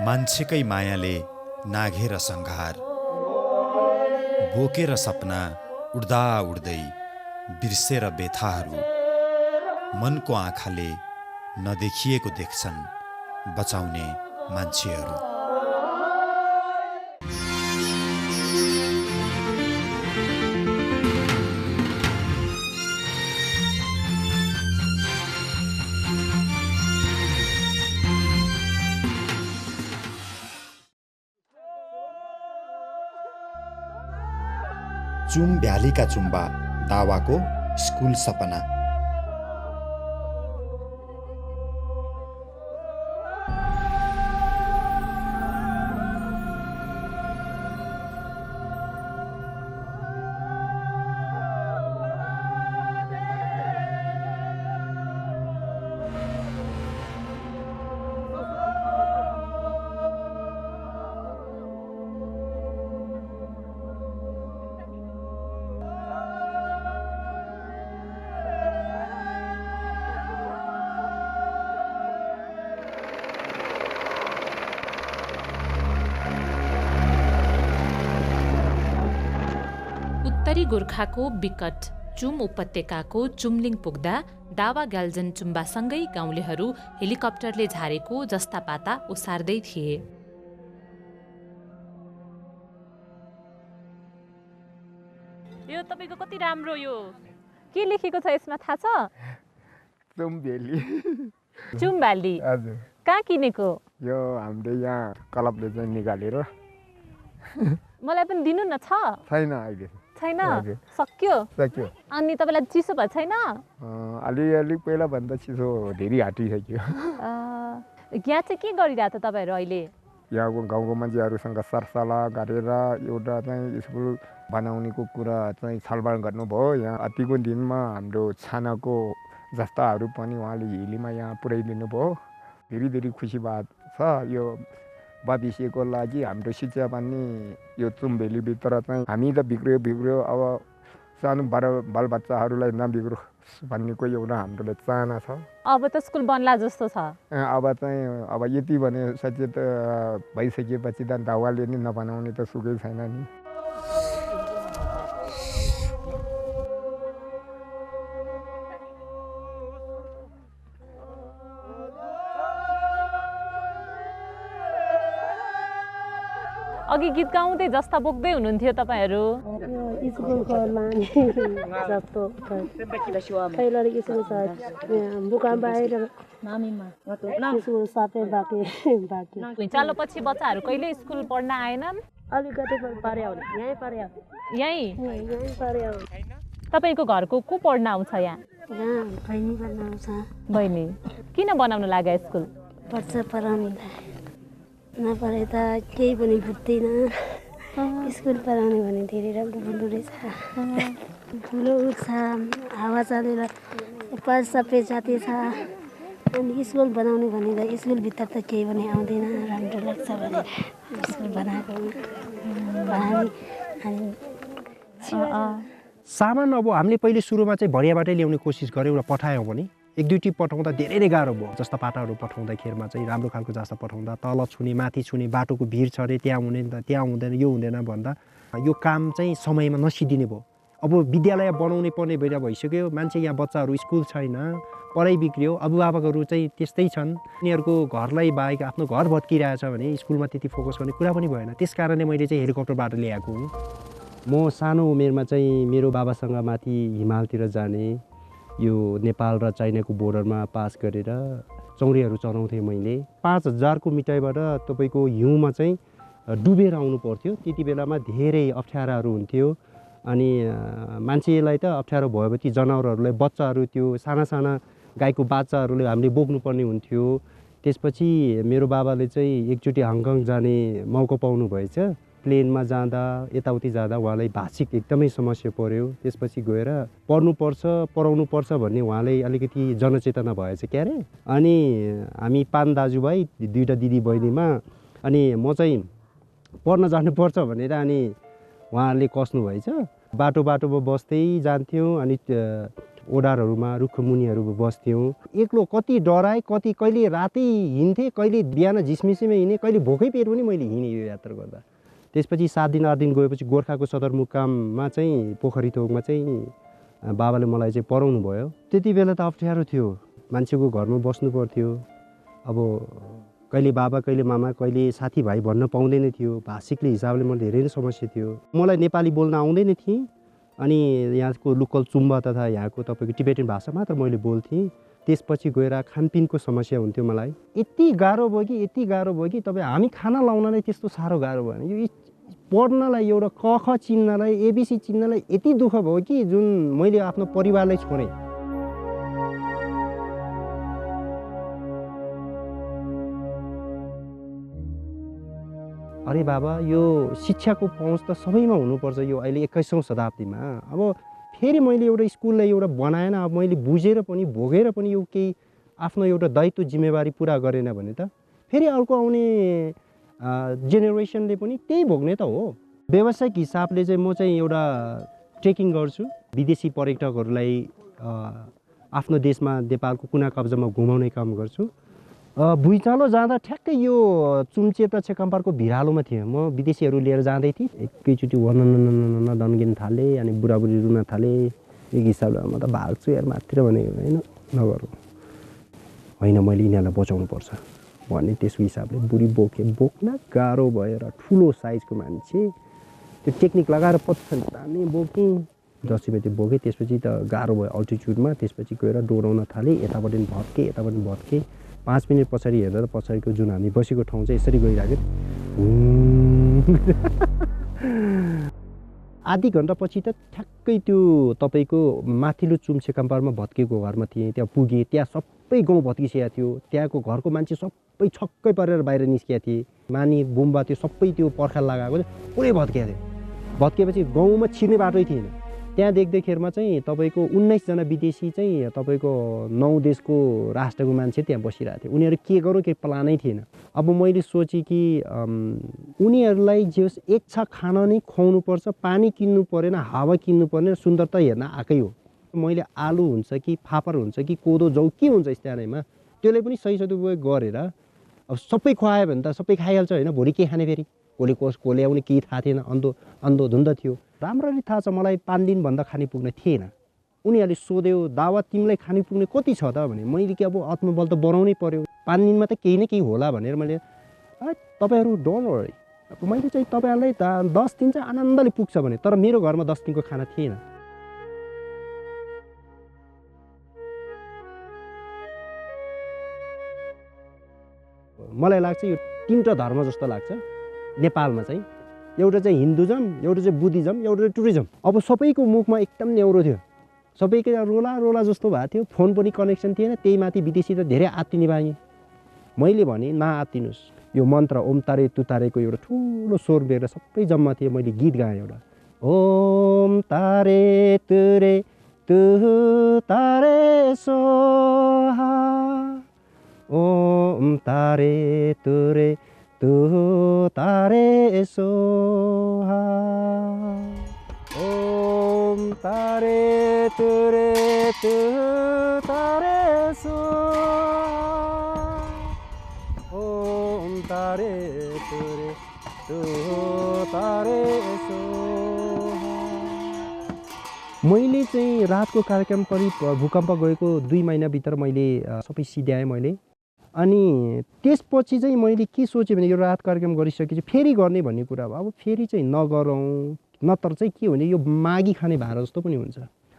मान्छेकै मायाले नाघेर सङ्घार, बोकेर सपना उड्दा उड्दै बिर्सेर बेथाहरू, मनको आँखाले नदेखिएको देख्छन् बचाउने मान्छेहरू। चुम भ्यालीका चुम्बा दावाको स्कुल सपना। उत्तरी गोर्खाको विकट चुम उपत्यकाको चुम्लिङ पुग्दा दावा ग्याल्जन चुम्बासँगै गाउँलेहरू हेलिकप्टरले झारेको जस्ता पाता ओसार्दै थिए। यो तपाईको कति राम्रो, यो के लेखेको छ यसमा थाहा छ? चुम भ्याली। चुम भ्याली हजुर। कहाँ किनेको? यो हामीले यहाँ क्लबले चाहिँ निकालेर। मलाई पनि दिनु न। छैन अहिले। छैन, सक्यो। अनि तपाईँलाई चिसो भएको छैन? अलिअलि पहिला भन्दा चिसो धेरै हटिसक्यो। यहाँ चाहिँ के गरिरहेको छ तपाईँहरू अहिले? यहाँको गाउँको मान्छेहरूसँग सरसल्लाह गरेर एउटा चाहिँ स्कुल बनाउनेको कुरा चाहिँ छलफल गर्नुभयो। यहाँ अतिको दिनमा हाम्रो छानाको जस्ताहरू पनि उहाँले हिलीमा यहाँ पुर्याइदिनु भयो। धेरै धेरै खुसी बात छ। यो भविष्यको लागि हाम्रो शिक्षा पनि यो चुम्भेलीभित्र चाहिँ हामी त बिग्रियो अब सानो बालबच्चाहरूलाई नबिग्रोस् भन्नेको एउटा हाम्रो चाहना छ। अब त स्कुल बन्ला जस्तो छ। अब यति भने सचेत भइसकेपछि त दावाले नि नबनाउने त सुकै छैन नि। अघि गीत गाउँदै जस्ता बोक्दै हुनुहुन्थ्यो तपाईँहरू। स्कुलको लाने जस्तो पहिला स्कुल छ बुका बाहिर स्कुल सबै बाँकी भुइँचालो पछि बच्चाहरू कहिले स्कुल पढ्न आएनन्? अलिकति पार्यो यहीँ पार्यो यहीँ पार्यो। तपाईँको घरको को पढ्न आउँछ यहाँ? बहिनी पढ्न आउँछ। बहिनी किन बनाउनु लाग्यो स्कुल? पर्छ पढाउने नपढे त केही पनि बुझ्दैन। स्कुल पढाउने भने धेरै राम्रो हुँदो रहेछ। ठुलो उठ्छ, हावा चलेर पर सबै जाति छ। अनि स्कुल बनाउने भने त स्कुलभित्र त केही पनि आउँदैन। राम्रो लाग्छ भने स्कुल बनाएको सामान अब हामीले पहिले सुरुमा चाहिँ भरियाबाटै ल्याउने कोसिस गऱ्यौँ र पठायौँ भने एक दुईटी पठाउँदा धेरै नै गाह्रो भयो। जस्ता पाटाहरू पठाउँदाखेरिमा चाहिँ राम्रो खालको जस्ता पठाउँदा तल छुने माथि छुने बाटोको भिड छ अरे त्यहाँ हुने त्यहाँ हुँदैन यो हुँदैन भन्दा यो काम चाहिँ समयमा नसिदिने भयो। अब विद्यालय बनाउने पर्ने बेला भइसक्यो। मान्छे यहाँ बच्चाहरू स्कुल छैन, पढाइ बिग्रियो, अभिभावकहरू चाहिँ त्यस्तै छन्। उनीहरूको घरलाई बाहेक आफ्नो घर भत्किरहेछ भने स्कुलमा त्यति फोकस गर्ने कुरा पनि भएन। त्यस कारणले मैले चाहिँ हेलिकप्टरबाट ल्याएको हुँ। म सानो उमेरमा चाहिँ मेरो बाबासँग माथि हिमालतिर जाने, यो नेपाल र चाइनाको बोर्डरमा पास गरेर चौरीहरू चलाउँथेँ मैले। 5000 को मिटाइबाट तपाईँको हिउँमा चाहिँ डुबेर आउनु पर्थ्यो। त्यति बेलामा धेरै अप्ठ्याराहरू हुन्थ्यो। अनि मान्छेलाई त अप्ठ्यारो भएपछि जनावरहरूलाई बच्चाहरू त्यो साना साना गाईको बाच्चाहरूले हामीले बोक्नुपर्ने हुन्थ्यो। त्यसपछि मेरो बाबाले चाहिँ एकचोटि हङकङ जाने मौका पाउनु भएछ। प्लेनमा जाँदा यताउति जाँदा उहाँलाई भाषिक एकदमै समस्या पर्यो। त्यसपछि गएर पढाउनु पर्छ भन्ने उहाँलाई अलिकति जनचेतना भएछ क्यारे। अनि हामी 5 दाजुभाइ 2टा दिदी बहिनीमा अनि म चाहिँ पढ्न जानुपर्छ भनेर अनि उहाँहरूले कस्नु भएछ। बाटोमा बस्दै जान्थ्यौँ। अनि ओडारहरूमा रुखमुनिहरू बस्थ्यौँ। एक्लो कति डराएँ, कति कहिले रातै हिँड्थेँ, कहिले बिहान झिसमिसीमा हिँडेँ, कहिले भोकै पेट पनि मैले हिँडेँ यो यात्रा गर्दा। त्यसपछि 7 दिन 8 दिन गएपछि गोर्खाको सदरमुकाममा चाहिँ पोखरीथोकमा चाहिँ बाबाले मलाई चाहिँ पढाउनु भयो। त्यति बेला त अप्ठ्यारो थियो, मान्छेको घरमा बस्नु पर्थ्यो। अब कहिले बाबा कहिले मामा कहिले साथीभाइ भन्न पाउँदैन थियो। भाषिकले हिसाबले मलाई धेरै नै समस्या थियो। मलाई नेपाली बोल्न आउँदैन थिएँ अनि यहाँको लोकल चुम्बा तथा यहाँको तपाईँको टिबेटन भाषा मात्र मैले बोल्थेँ। त्यसपछि गएर खानपिनको समस्या हुन्थ्यो मलाई। यति गाह्रो भयो कि तपाईँ हामी खाना लाउनलाई त्यस्तो साह्रो गाह्रो भएन। यो पढ्नलाई एउटा क ख चिन्नलाई एबिसी चिन्नलाई यति दुःख भयो कि जुन मैले आफ्नो परिवारलाई छोडेँ। अरे बाबा यो शिक्षाको पहुँच त सबैमा हुनुपर्छ यो अहिले 21औं शताब्दीमा। अब फेरि मैले एउटा स्कुललाई एउटा बनाएन, अब मैले बुझेर पनि भोगेर पनि यो केही आफ्नो एउटा दायित्व जिम्मेवारी पुरा गरेन भने त फेरि अर्को आउने जेनेरेसनले पनि त्यही भोग्ने त हो। व्यावसायिक हिसाबले चाहिँ म चाहिँ एउटा ट्रेकिङ गर्छु। विदेशी पर्यटकहरूलाई आफ्नो देशमा नेपालको कुना कब्जामा घुमाउने काम गर्छु। भुइँचालो जाँदा ठ्याक्कै यो चुम्चे र छेकम्पारको भिरालोमा थिएँ। म विदेशीहरू लिएर जाँदै थिएँ, एकैचोटि वर्णन दन्किन थालेँ अनि बुढाबुढी रुन थालेँ। एक हिसाबले म त भाग्छु यार माथितिर भनेको होइन, नगरौँ होइन, मैले यिनीहरूलाई बचाउनुपर्छ भन्ने त्यसको हिसाबले बुढी बोक्न गाह्रो भएर ठुलो साइजको मान्छे त्यो टेक्निक लगाएर पत्थर तान्ने बोकेँ। 10 रुपियाँ त्यो बोकेँ। त्यसपछि त गाह्रो भयो अल्टिट्युडमा। त्यसपछि गएर डोराउन थालेँ, यताबाट भत्केँ यताबाट भत्केँ। 5 मिनट पछाडि हेर्दा त पछाडिको जुन हामी बसेको ठाउँ चाहिँ यसरी गइरहेको। आधी घन्टा पछि त ठ्याक्कै त्यो तपाईँको माथिल्लो चुम्चेकम्पारमा भत्केको घरमा थिएँ। त्यहाँ पुगेँ, त्यहाँ सबै गाउँ भत्किसकेको थियो। त्यहाँको घरको मान्छे सबै छक्कै परेर बाहिर निस्किएको थिए। मानी बुम्बा त्यो सबै त्यो पर्खाल लगाएको पुरै भत्किएको थियो। भत्किएपछि गाउँमा छिर्ने बाटै थिएन। त्यहाँ देख्दैखेरमा चाहिँ तपाईँको 19 जना विदेशी चाहिँ तपाईँको 9 देशको राष्ट्रको मान्छे त्यहाँ बसिरहेको थियो। उनीहरू के गरौँ केही प्लानै थिएन। अब मैले सोचेँ कि उनीहरूलाई जे होस् एक छाक खाना नै खुवाउनु पर्छ, पानी किन्नु परेन, हावा किन्नु परेन, सुन्दरता हेर्न आएकै हो। मैले आलु हुन्छ कि फापर हुन्छ कि कोदो जौ के हुन्छ स्थानीयमा त्यसले पनि सही सदुपयोग गरेर अब सबै खुवायो भने त सबै खाइहाल्छ होइन। भोलि के खाने फेरि, भोलि को ल्याउने केही थाहा थिएन, अन्धो धुन्द थियो। राम्ररी थाहा छ मलाई 5 दिनभन्दा खाने पुग्ने थिएन। उनीहरूले सोध्यो दावा तिमीलाई खाने पुग्ने कति छ त भने मैले कि अब आत्मबल त बनाउनै पर्यो, 5 दिनमा त केही न केही होला भनेर मैले तपाईँहरू डोन्ट वरी, मैले चाहिँ तपाईँहरूलाई 10 दिन चाहिँ आनन्दले पुग्छ भने। तर मेरो घरमा 10 दिनको खाना थिएन। मलाई लाग्छ यो 3वटा धर्म जस्तो लाग्छ नेपालमा चाहिँ। एउटा चाहिँ हिन्दुजम, एउटा चाहिँ बुद्धिज्म, एउटा चाहिँ टुरिज्म। अब सबैको मुखमा एकदम न्याउरो थियो, सबैको रोला जस्तो भएको थियो। फोन पनि कनेक्सन थिएन। त्यही माथि विदेशी त धेरै आत्तिने बानी। मैले भने नआत्तिनुहोस्, यो मन्त्र ओम तारे तुतारेको एउटा ठुलो स्वर बेरेर सबै जम्मा थिए। मैले गीत गाएँ एउटा, ओम तारे तुरे तुतारे सोहा, ओम तारे तुरे तुतारे सोहा, ओम तारे तुरे तुतारे सोहा, ओम तारे तुरे तुतारे सोहा। मैले चाहिँ रातको कार्यक्रम करिब भूकम्प गएको 2 महिनाभित्र मैले सबै सिध्याएँ मैले। अनि त्यसपछि चाहिँ मैले के सोचेँ भने यो रात कार्यक्रम गरिसकेपछि फेरि गर्ने भन्ने कुरा अब फेरि चाहिँ नगरौँ, नत्र चाहिँ के हुने यो मागी खाने भार जस्तो पनि हुन्छ।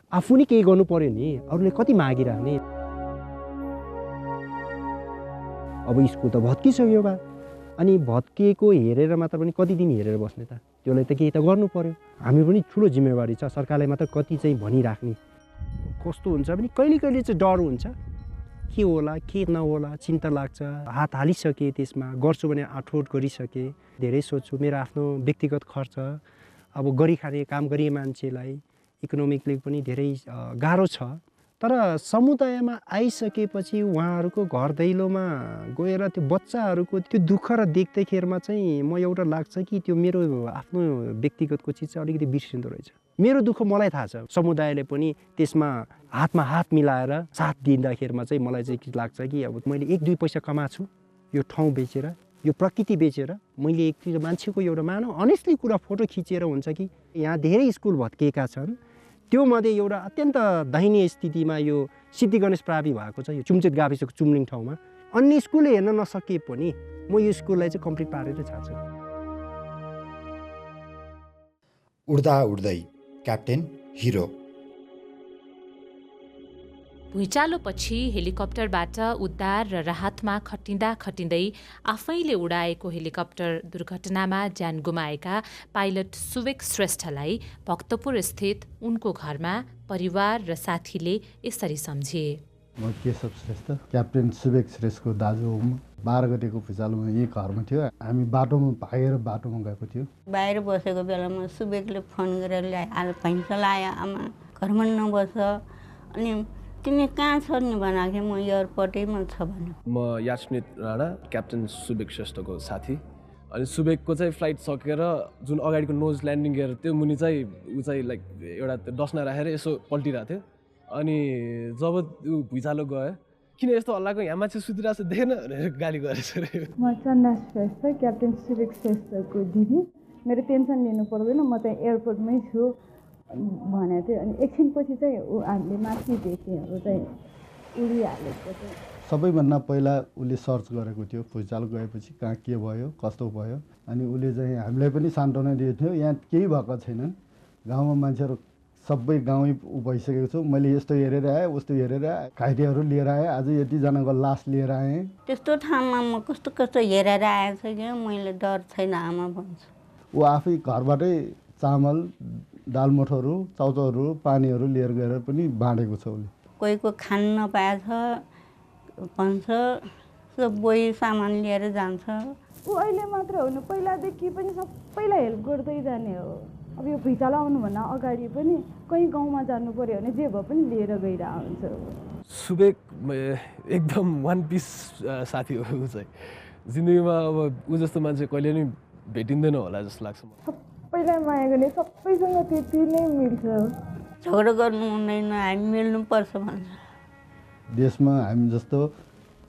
आफू नै केही गर्नु पर्यो नि, अरूले कति मागिरहने। अब स्कुल त भत्किसक्यो बा, अनि भत्किएको हेरेर मात्र पनि कति दिन हेरेर बस्ने त, त्यसलाई त केही त गर्नु पर्यो। हामी पनि ठुलो जिम्मेवारी छ, सरकारले मात्र कति चाहिँ भनिराख्ने। कस्तो हुन्छ भने कहिले कहिले चाहिँ डर हुन्छ, के होला के नहोला चिन्ता लाग्छ। हात हालिसकेँ त्यसमा, गर्छु भने आठोट गरिसकेँ। धेरै सोच्छु मेरो आफ्नो व्यक्तिगत खर्च, अब गरी खाने काम गरिए मान्छेलाई इकोनोमिकली पनि धेरै गाह्रो छ। तर समुदायमा आइसकेपछि उहाँहरूको घर दैलोमा गएर त्यो बच्चाहरूको त्यो दुःख र देख्दैखेरमा चाहिँ म एउटा लाग्छ कि त्यो मेरो आफ्नो व्यक्तिगतको चिज चाहिँ अलिकति बिर्सिँदो रहेछ। मेरो दुःख मलाई थाहा छ, समुदायले पनि त्यसमा हातमा हात मिलाएर साथ दिँदाखेरिमा चाहिँ मलाई चाहिँ के लाग्छ कि अब मैले 1-2 पैसा कमाछु यो ठाउँ बेचेर, यो प्रकृति बेचेर मैले एक मान्छेको एउटा मानव अनेस्टली कुरा फोटो खिचेर हुन्छ कि यहाँ धेरै स्कुल भत्किएका छन्, त्यो मध्ये एउटा अत्यन्त दयनीय स्थितिमा यो सिद्धि गणेश प्रावि भएको छ यो चुम्चेत गाविसको चुम्लिङ ठाउँमा। अन्य स्कुलले हेर्न नसके पनि म यो स्कुललाई चाहिँ कम्प्लिट पारेर छाड्छु। उड्दा उड्दै क्याप्टेन हिरो। भुइँचालोपछि हेलिकप्टरबाट उद्धार र राहतमा खटिँदै आफैले उडाएको हेलिकप्टर दुर्घटनामा ज्यान गुमाएका पाइलट सुवेक श्रेष्ठलाई भक्तपुर स्थित उनको घरमा परिवार र साथीले यसरी सम्झिए। म केशव श्रेष्ठ, क्याप्टेन सुवेक श्रेष्ठको दाजु हो। 12 गतेको भुइँचालोमा यही घरमा थियो। हामी बाटोमा भागेर बाटोमा गएको थियो। बाहिर बसेको बेलामा सुवेकले फोन गरेर ल्याए, आज भैँचालो आयो आमा, घरमा नबस, अनि तिमी कहाँ छ नि भनेको म एयरपोर्टैमा छ भन्यो। म यास्मित राणा, क्याप्टेन सुवेक श्रेष्ठको साथी। अनि सुवेकको चाहिँ फ्लाइट सकेर जुन अगाडिको नोज ल्यान्डिङ गियर त्यो मुनि चाहिँ ऊ चाहिँ लाइक एउटा डस्ना राखेर यसो पल्टिरहेको थियो। अनि जब त्यो भुइँचालो गयो, किन यस्तो हल्लाको, यहाँ मान्छे सुतिरहेको छ देखेन भनेर गाली गरेछ अरे। म चन्दा श्रेष्ठ, क्याप्टेन सुवेक श्रेष्ठको दिदी। मेरो टेन्सन लिनु पर्दैन, म चाहिँ एयरपोर्टमै छु भनेको थियो। अनि एकछिनपछि चाहिँ हामीले माथि देख्नेहरू चाहिँ उडिहालेको थियो। सबैभन्दा पहिला उसले सर्च गरेको थियो भुइँचालो गएपछि कहाँ के भयो कस्तो भयो। अनि उसले चाहिँ हामीलाई पनि सान्त्वना दिएको थियो, यहाँ केही भएको छैन, गाउँमा मान्छेहरू सबै गाउँ भइसकेको छु, मैले यस्तो हेरेर आएँ उस्तो हेरेर आएँ, घाइतेहरू लिएर आएँ, आज यतिजनाको लास लिएर आएँ। त्यस्तो ठाउँमा म कस्तो कस्तो हेरेर आएछ कि मैले डर छैन आमा भन्छु। ऊ आफै घरबाटै चामल दालमोठहरू चाउचाउहरू पानीहरू लिएर गएर पनि बाँडेको छ उसले। कोहीको खान नपाएछ भन्छ, सबै सामान लिएर जान्छ। ऊ अहिले मात्र हुनु, पहिलादेखि पनि सबैलाई हेल्प गर्दै जाने हो। अब यो भुइँचालो आउनुभन्दा अगाडि पनि कहीँ गाउँमा जानु पऱ्यो भने जे भए पनि लिएर गइरहन्छ। सुवेक एकदम वान पिस साथी हो। ऊ चाहिँ जिन्दगीमा अब ऊ जस्तो मान्छे कहिले नि भेटिँदैन होला जस्तो लाग्छ मलाई। सबैलाई माया गर्ने, सबैसँग त्यति नै मिल्छ। झगडा गर्नु हुँदैन, हामी मिल्नुपर्छ भन्छ। देशमा हामी जस्तो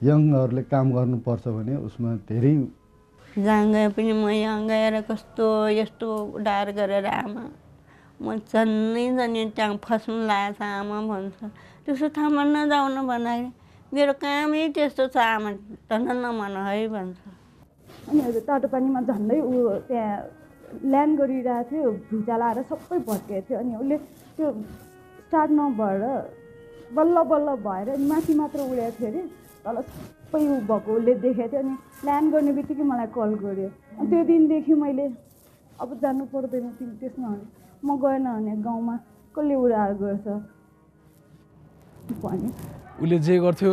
यङहरूले काम गर्नुपर्छ भने उसमा धेरै जहाँ गए पनि म यहाँ गएर कस्तो यस्तो डार गरेर आमा म जान्नै त्यहाँ फस्नु लागेको छ आमा भन्छ। त्यस्तो ठाउँमा नजाउनु भन्दाखेरि मेरो कामै त्यस्तो छ आमा, झन् नमान है भन्छ। अनि तातो पानीमा झन्डै ऊ त्यहाँ ल्यान्ड गरिरहेको थियो, भुइँचालो आएर सबै भत्केको थियो। अनि उसले त्यो स्टार्ट नभएर बल्ल बल्ल भएर माथि मात्र उडेको थियो अरे, तल सबै ऊ भएको उसले देखेको थियो। अनि ल्यान्ड गर्ने बित्तिकै मलाई कल गर्यो। अनि त्यो दिनदेखि मैले अब जानु पर्दैन तिमी त्यसमा, म गएन भने गाउँमा कसले उडाएर गर्छ भने उसले जे गर्थ्यो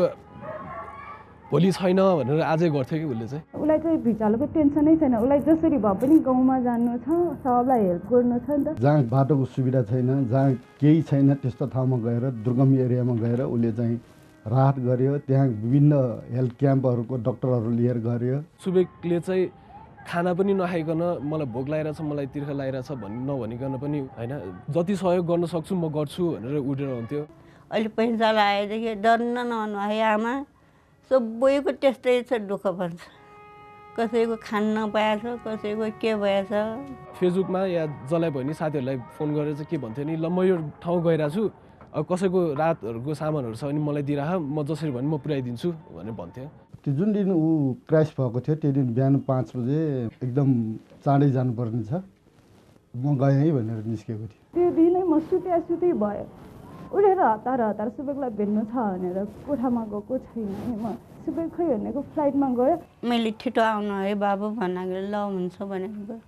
भोलि छैन भनेर आजै गर्थ्यो कि उसले चाहिँ। उसलाई चाहिँ भुइँचालोको टेन्सनै छैन, उसलाई जसरी भए पनि गाउँमा जानु छ, सबलाई हेल्प गर्नु छ नि त। जहाँ बाटोको सुविधा छैन, जहाँ केही छैन त्यस्तो ठाउँमा गएर दुर्गम एरियामा गएर उसले चाहिँ राहत गर्यो। त्यहाँ विभिन्न हेल्थ क्याम्पहरूको डक्टरहरू लिएर गऱ्यो। सुवेकले चाहिँ खाना पनि नखाइकन मलाई भोक लागिरहेछ, मलाई तिर्खा लागिरहेछ नभनिकन पनि होइन, जति सहयोग गर्न सक्छु म गर्छु भनेर उडेर हुन्थ्यो। अहिले भुइँचालो आएदेखि डर्न नहुनु है आमा, सबैको त्यस्तै छ दुःख भन्छ। कसैको खान नपाएछ, कसैको के भएछ। फेसबुकमा या जसलाई भयो नि साथीहरूलाई फोन गरेर चाहिँ के भन्थ्यो नि, ल म यो ठाउँ गइरहेको छु, अब कसैको रातहरूको सामानहरू छ भने मलाई दिइराख, म जसरी भने म पुऱ्याइदिन्छु भनेर भन्थ्यो। त्यो जुन दिन ऊ क्रास भएको थियो त्यो दिन बिहान 5 बजे एकदम चाँडै जानुपर्ने छ, म गएँ है भनेर निस्केको थियो। त्यो दिनै म सुतै भयो, उडेर हतार सुवेकलाई भेट्नु छ भनेर कोठामा गएको छैन। म सुवेक खै भनेको फ्लाइटमा गयो। मैले छिटो आउनु है बाबु भन्नाले ल हुन्छ भनेर गयो।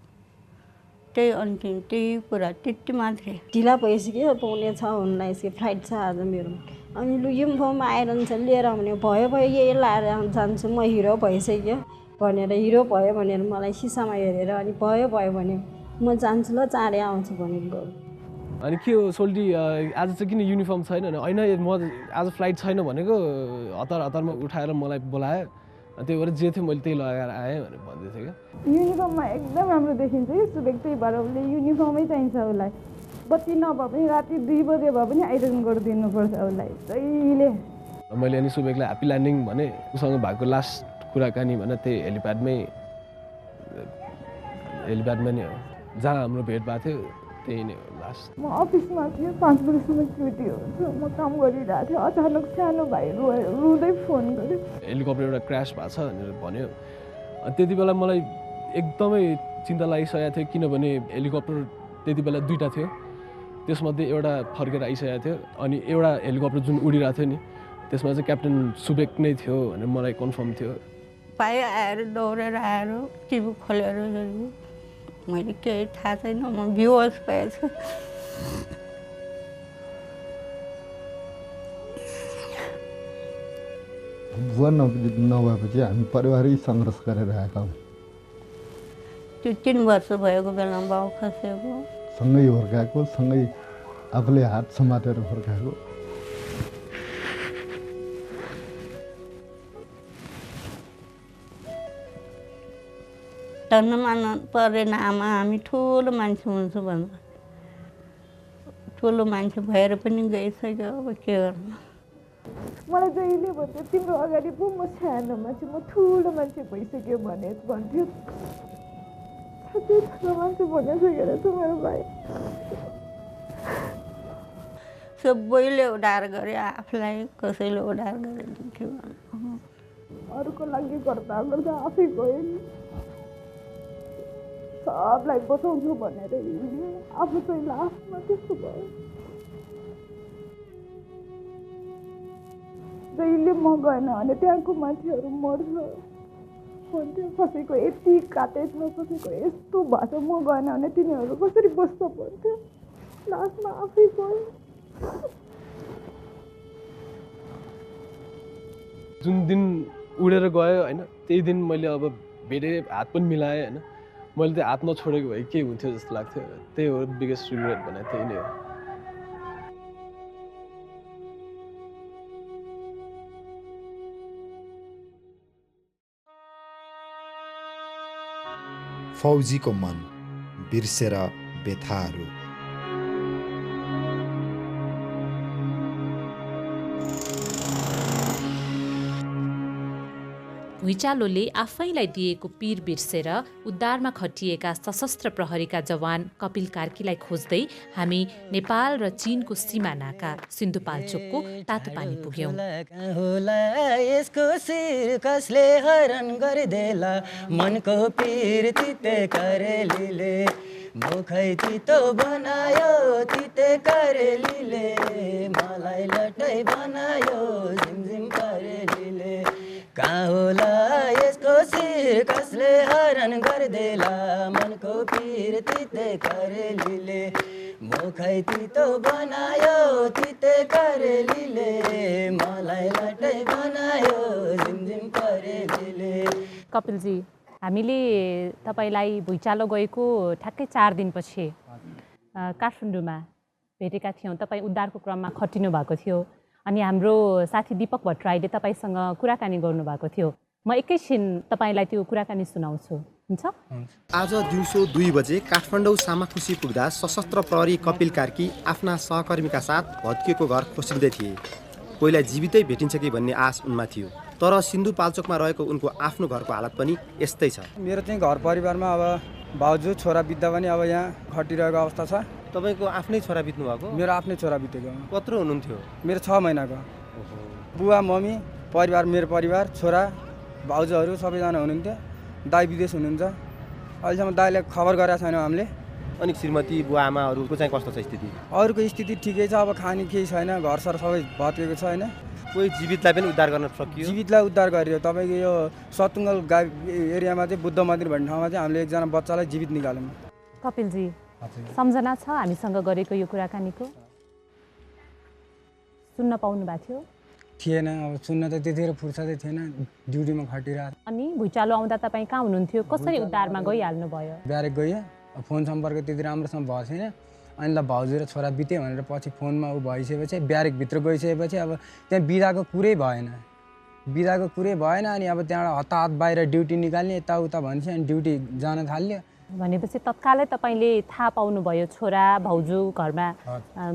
त्यही अन्तिम त्यही कुरा त्यति मात्रै। ढिला भइसक्यो, 5:45 फ्लाइट छ आज मेरो। अनि लु युनिफर्ममा आइरहन्छ लिएर आउने भयो यही लाएर जान्छु म, हिरो भइसक्यो भनेर, हिरो भयो भनेर मलाई सिसामा हेरेर अनि भयो भने म जान्छु ल चाँडै आउँछु भनेर गयो। अनि के हो सोल्टी आज चाहिँ किन युनिफर्म छैन भने होइन म आज फ्लाइट छैन भनेको हतारमा उठाएर मलाई बोलायो त्यही भएर जे थियो मैले त्यही लगाएर आएँ भनेर भन्दै थियो क्या युनिफर्ममा एकदम राम्रो देखिन्छ कि सुबेक, त्यही भएर उसले युनिफर्मै चाहिन्छ उसलाई। बत्ती नभए पनि राति 2 बजे भए पनि आइरन गरिदिनुपर्छ उसलाई जहिले। मैले अनि सुबेकलाई ह्याप्पी ल्यान्डिङ भने उसँग भएको लास्ट कुराकानी भने त्यही हेलिप्याडमै नै हो जहाँ हाम्रो भेट भएको थियो, त्यही नै हो लास्ट। म अफिसमा थिएँ, 5 बजीसम्म ड्युटी हुन्छ, म काम गरिरहेको थिएँ। अचानक सानो भाइ रुँदै फोन गर्यो, हेलिकप्टर एउटा क्रास भएको छ भनेर भन्यो। अनि त्यति बेला मलाई एकदमै चिन्ता लागिसकेको थियो किनभने हेलिकप्टर त्यति बेला 2टा थियो, त्यसमध्ये एउटा फर्केर आइसकेको थियो अनि एउटा हेलिकप्टर जुन उडिरहेको थियो नि त्यसमा चाहिँ क्याप्टेन सुबेक नै थियो भनेर मलाई कन्फर्म थियो। भाइ आएर दौडेर आएर टिभी खोलेर मैले केही थाहा छैन, म बेहोस भएछु। बुवा नभएपछि हामी परिवारै सङ्घर्ष गरेर आएका हौँ। त्यो 3 वर्ष भएको बेलामा बाउ खसेको, सँगै हुर्काएको, सँगै आफूले हात समातेर हुर्काएको। धर्ममा परेन आमा, हामी ठुलो मान्छे हुन्छु भन्छ। ठुलो मान्छे भएर पनि गइसक्यो, अब के गर्नु। मलाई जहिले भन्थ्यो तिम्रो अगाडि पो म सानो मान्छे, म ठुलो मान्छे भइसक्यो भने भन्थ्यो। त्यो ठुलो मान्छे भनिसकेर छ मेरो भाइ। सबैले उडार गरे, आफूलाई कसैले उडार गरिदिन्थ्यो। अरूको लागि गर्दा गर्दा आफै गयो नि। सबलाई बचाउँछु भनेर हिँड्यो, आफू चाहिँ लास्टमा त्यस्तो भयो। जहिले म गएन भने त्यहाँको मान्छेहरू मर्छ भन्थ्यो। कसैको यति काटेछ, कसैको यस्तो भएको छ, म गएन भने तिनीहरू कसरी बस्छ भन्थ्यो। लास्टमा आफै गयो। जुन दिन उडेर गयो होइन त्यही दिन मैले अब भेटेँ, हात पनि मिलाएँ होइन। मैले त्यो हात नछोडेको भए के हुन्थ्यो जस्तो लाग्थ्यो। त्यही हो बिगेस्ट रिग्रेट भने त्यही नै हो। फौजीको मन बिर्सेर बेथाहरू। भुइँचालोले आफैलाई दिएको पीर बिर्सेर उद्धारमा खटिएका सशस्त्र प्रहरीका जवान कपिल कार्कीलाई खोज्दै हामी नेपाल र चीनको सिमानाका सिन्धुपाल्चोकको तातोपानी पुग्यौं। यसको शिर कसले हरण गरिदेला, मनको पीर तिते करेलीले, मुखै तितो बनायो तिते करेलीले, मलाई लटै बनायो झिमझिम करेलीले। कहाँ होला यसको शिर कसले हरण गरिदेला, मनको पीर तिते करेलीले, मुखै तितो बनायो तिते करेलीले, मलाई लटै बनायो झिमझिम करेलीले। कपिलजी, हामीले तपाईलाई भुइँचालो गएको ठ्याक्कै 4 दिनपछि काठमाडौँमा भेटेका थियौँ। तपाईँ उद्धारको क्रममा खटिनु भएको थियो अनि हाम्रो साथी दीपक भट्टराईले तपाईँसँग कुराकानी गर्नुभएको थियो। म एकैछिन तपाईँलाई त्यो कुराकानी सुनाउँछु, हुन्छ? आज दिउँसो 2 बजे काठमाडौँ सामाखुसी पुग्दा सशस्त्र प्रहरी कपिल कार्की आफ्ना सहकर्मीका साथ भत्किएको घर खोसिँदै थिए। कोहीलाई जीवितै भेटिन्छ कि भन्ने आश उनमा थियो, तर सिन्धुपाल्चोकमा रहेको उनको आफ्नो घरको हालत पनि यस्तै छ। मेरो चाहिँ घर परिवारमा अब भाउजू छोरा बित्दा पनि अब यहाँ खटिरहेको अवस्था छ। तपाईँको आफ्नै छोरा बित्नु भएको? मेरो आफ्नै छोरा बितेको। कत्रो हुनुहुन्थ्यो? मेरो 6 महिनाको। बुवा मम्मी परिवार, मेरो परिवार, छोरा भाउजूहरू सबैजना हुनुहुन्थ्यो। दाइ विदेश हुनुहुन्छ, अहिलेसम्म दाइले खबर गरेका छैनौँ हामीले। अनि श्रीमती बुवा आमाहरूको चाहिँ कस्तो छ स्थिति? अरूको स्थिति ठिकै छ, अब खाने केही छैन, घरसर सबै भत्केको छ होइन। कोही जीवितलाई पनि उद्धार गर्न सकियो? जीवितलाई उद्धार गरियो। तपाईँको यो सतुङ्गल एरियामा चाहिँ बुद्ध मन्दिर भन्ने ठाउँमा चाहिँ हामीले एकजना बच्चालाई जीवित निकाल्यौँ। कपिलजी, सम्झना छ हामीसँग गरेको यो कुराकानीको? सुन्न पाउनु भएको थियो? थिएन, अब सुन्न त त्यतिखेर फुर्सदै थिएन, ड्युटीमा खटिरहेको। अनि भुइँचालो आउँदा तपाईँ कहाँ हुनुहुन्थ्यो? कसरी उद्धारमा गइहाल्नु भयो? ब्यारेक गएँ, फोन सम्पर्क त्यति राम्रोसँग भएको छैन। अनि ल भाउजू र छोरा बित्यो भनेर पछि फोनमा ऊ भइसकेपछि ब्यारेकभित्र गइसकेपछि अब त्यहाँ बिदाको कुरै भएन अनि अब त्यहाँबाट हताहत बाहिर ड्युटी निकाल्ने यताउता भन्छ अनि ड्युटी जान थाल्यो। भनेपछि तत्कालै तपाईँले थाहा पाउनुभयो छोरा भाउजू घरमा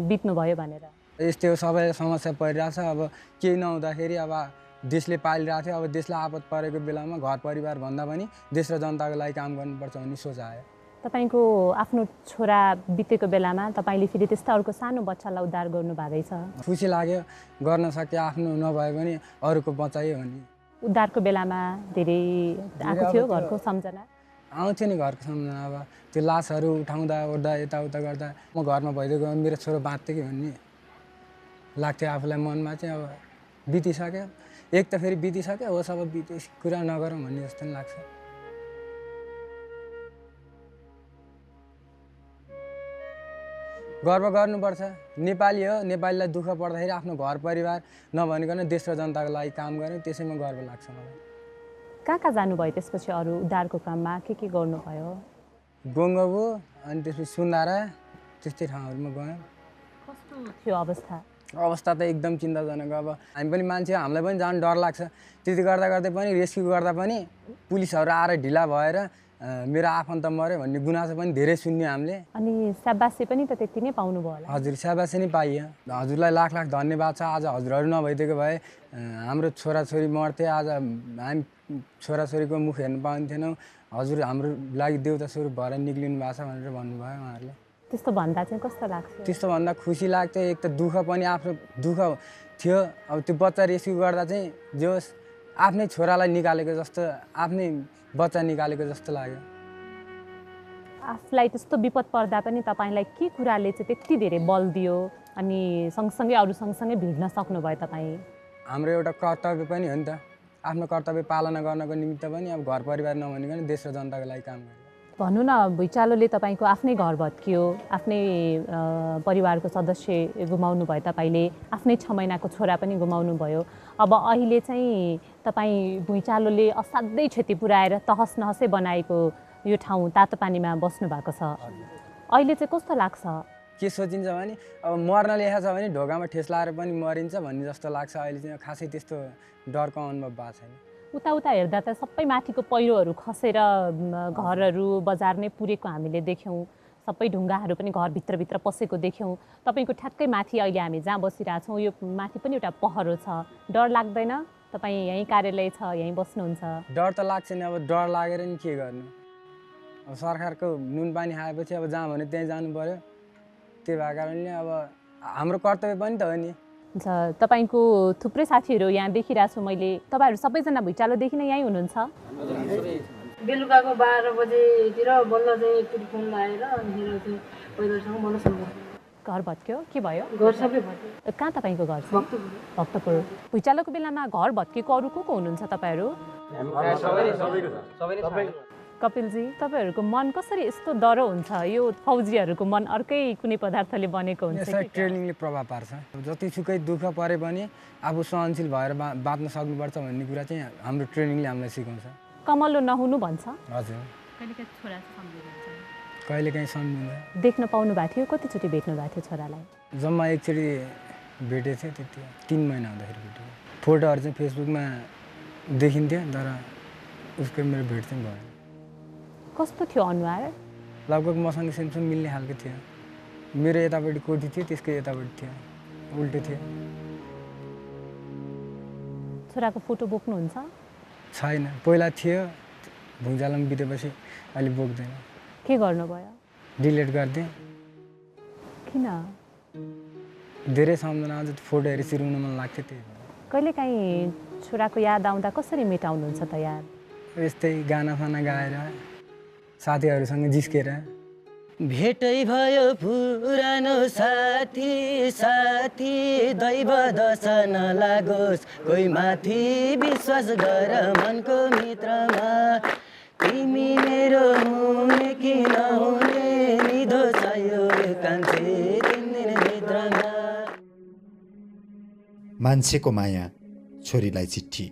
बित्नुभयो भनेर? यस्तै हो, सबै समस्या परिरहेछ। अब केही नहुँदाखेरि अब देशले पालिरहेको थियो, अब देशलाई आपत परेको बेलामा घर परिवार भन्दा पनि देश र जनताको लागि काम गर्नुपर्छ भन्ने सोच आयो। तपाईँको आफ्नो छोरा बितेको बेलामा तपाईँले फेरि त्यस्तो अर्को सानो बच्चालाई उद्धार गर्नुभएको रहेछ। खुसी लाग्यो, गर्न सके आफ्नो नभए पनि अरूको बचाइयो भने। उद्धारको बेलामा धेरै आएको थियो घरको सम्झना? आउँथ्यो नि घरको सम्झना। अब त्यो लासहरू उठाउँदा ओर्दा यताउता गर्दा म घरमा भइदिएको मेरो छोरो बाँच्थ्यो कि भन्ने लाग्थ्यो आफूलाई मनमा चाहिँ। अब बितिसक्यो, एक त फेरि बितिसक्यो, होस् अब बिते कुरा नगरौँ भन्ने जस्तो पनि लाग्छ। गर्व गर्नुपर्छ, नेपाली हो, नेपालीलाई दुःख पर्दाखेरि आफ्नो घर परिवार नभनिकन देश र जनताको लागि काम गऱ्यो, त्यसैमा गर्व लाग्छ मलाई। कहाँ जानुभयो त्यसपछि अरू उद्धारको क्रममा के गर्नुभयो? गोङ्गबु अनि त्यसपछि सुन्दारा त्यस्तै ठाउँहरूमा गयौँ। कस्तो थियो अवस्था? अवस्था त एकदम चिन्ताजनक। अब हामी पनि मान्छे, हामीलाई पनि जान डर लाग्छ। त्यति गर्दा गर्दै पनि रेस्क्यु गर्दा पनि पुलिसहरू आएर ढिला भएर मेरो आफन्त मऱ्यो भन्ने गुनासो पनि धेरै सुन्यो हामीले। अनि स्याबासी पनि त त्यति नै पाउनुभयो होला? हजुर, स्याबासी नै पाइयो। हजुरलाई लाख लाख धन्यवाद छ। आज हजुरहरू नभइदिएको भए हाम्रो छोराछोरी मर्थे, आज हामी छोराछोरीको मुख हेर्न पाउँथेनौँ। हजुर हाम्रो लागि देउता स्वरूप भएर निक्लिनु भएको छ भनेर भन्नुभयो उहाँहरूले। त्यस्तो भन्दा चाहिँ कस्तो लाग्छ? त्यस्तो भन्दा खुसी लाग्थ्यो। एक त दुःख पनि आफ्नो दुःख थियो। अब त्यो बच्चा रेस्क्यु गर्दा चाहिँ जे होस् आफ्नै छोरालाई निकालेको जस्तो, आफ्नै बच्चा निकालेको जस्तो लाग्यो। आफूलाई त्यस्तो विपद पर्दा पनि तपाईँलाई के कुराले चाहिँ त्यति धेरै बल दियो अनि सँगसँगै अरू सँगसँगै भिड्न सक्नुभयो तपाईँ? हाम्रो एउटा कर्तव्य पनि हो नि त, आफ्नो कर्तव्य पालना गर्नको निमित्त पनि अब घर परिवार नभनिकन देश र जनताको लागि काम गर्यो। भनौँ न, भुइँचालोले तपाईँको आफ्नै घर भत्कियो, आफ्नै परिवारको सदस्य गुमाउनु भयो, तपाईँले आफ्नै 6 महिनाको छोरा पनि गुमाउनु भयो। अब अहिले चाहिँ तपाईँ भुइँचालोले असाध्यै क्षति पुर्याएर तहस नहसै बनाएको यो ठाउँ तातोपानीमा बस्नु भएको छ। अहिले चाहिँ कस्तो लाग्छ? के सोचिन्छ भने अब मर्न लेखा छ भने ढोकामा ठेस लाएर पनि मरिन्छ भन्ने जस्तो लाग्छ। अहिले चाहिँ खासै त्यस्तो डरको अनुभव भएको छैन। उता हेर्दा त सबै माथिको पहिरोहरू खसेर घरहरू बजार नै पुरेको हामीले देख्यौँ। सबै ढुङ्गाहरू पनि घरभित्रभित्र पसेको देख्यौँ। तपाईँको ठ्याक्कै माथि अहिले हामी जहाँ बसिरहेछौँ यो माथि पनि एउटा पहरो छ। डर लाग्दैन? तपाईँ यहीँ कार्यालय छ, यहीँ बस्नुहुन्छ? डर त लाग्छ नि। अब डर लागेर नि के गर्नु, अब सरकारको नुन पानी खाएपछि अब जहाँ भने त्यहीँ जानु पऱ्यो। त्यही भएको कारणले अब हाम्रो कर्तव्य पनि त हो नि। तपाईँको थुप्रै साथीहरू यहाँ देखिरहेको छु मैले। तपाईँहरू सबैजना भुइँचालोदेखि नै यहीँ हुनुहुन्छ? बेलुकाको 12 बजेतिर बल्ल चाहिँ एकचोटि फोन लगाएर मेरो चाहिँ परिवारसँग मन सम्पर्क। घर भत्क्यो? के भयो? घर सबै भत्क्यो। कहाँ तपाईँको घर? भक्तपुर। भुइँचालोको बेलामा घर भत्केको अरू को हुनुहुन्छ तपाईँहरू? कपिलजी, तपाईँहरूको मन कसरी यस्तो डह्रो हुन्छ? यो फौजीहरूको मन अर्कै कुनै पदार्थले बनेको हुन्छ? ट्रेनिङले प्रभाव पार्छ। जतिसुकै दुःख परे पनि आफू सहनशील भएर बाँच्न सक्नुपर्छ भन्ने कुरा चाहिँ हाम्रो ट्रेनिङले हामीलाई सिकाउँछ। कमलो नहुनु भन्छ? हजुर, कहिलेकाहीँ सम्झिन्छ। देख्न पाउनु भएको थियो? कतिचोटि भेट्नु भएको थियो छोरालाई? जम्मा एकचोटि भेटेको थियो, त्यति 3 महिना हुँदाखेरि भेटेको। फोटोहरू चाहिँ फेसबुकमा देखिन्थ्यो तर उसको मेरो भेट चाहिँ भयो। कस्तो थियो अनुहार? लगभग मसँग सेमसँग मिल्ने खालको थियो। मेरो यतापट्टि कोठी थियो, त्यसको यतापट्टि थियो, उल्टो थियो। छोराको फोटो बोक्नुहुन्छ? छैन, पहिला थियो, भुइँचालोमा बितेपछि अहिले बोक्दैन। के गर्नुभयो? डिलिट गरिदिएँ। किन? धेरै सम्झना आउँछ, फोटो हेरी चिराउन मन लाग्थ्यो त्यही भएर। कहिलेकाहीँ छोराको याद आउँदा कसरी मेटाउनुहुन्छ त याद? यस्तै गानासाना गाएर, साथीहरूसँग जिस्केर। भेटै भयो पुरानो साथी साथी, दैव दशा नलागोस् कोही माथि, विश्वास गर मनको मित्रमा, तिमी मेरो हुने कि नहुने, निधो चाहियो कान्छे 3 दिन भित्रमा। मान्छेको माया, छोरीलाई चिठी।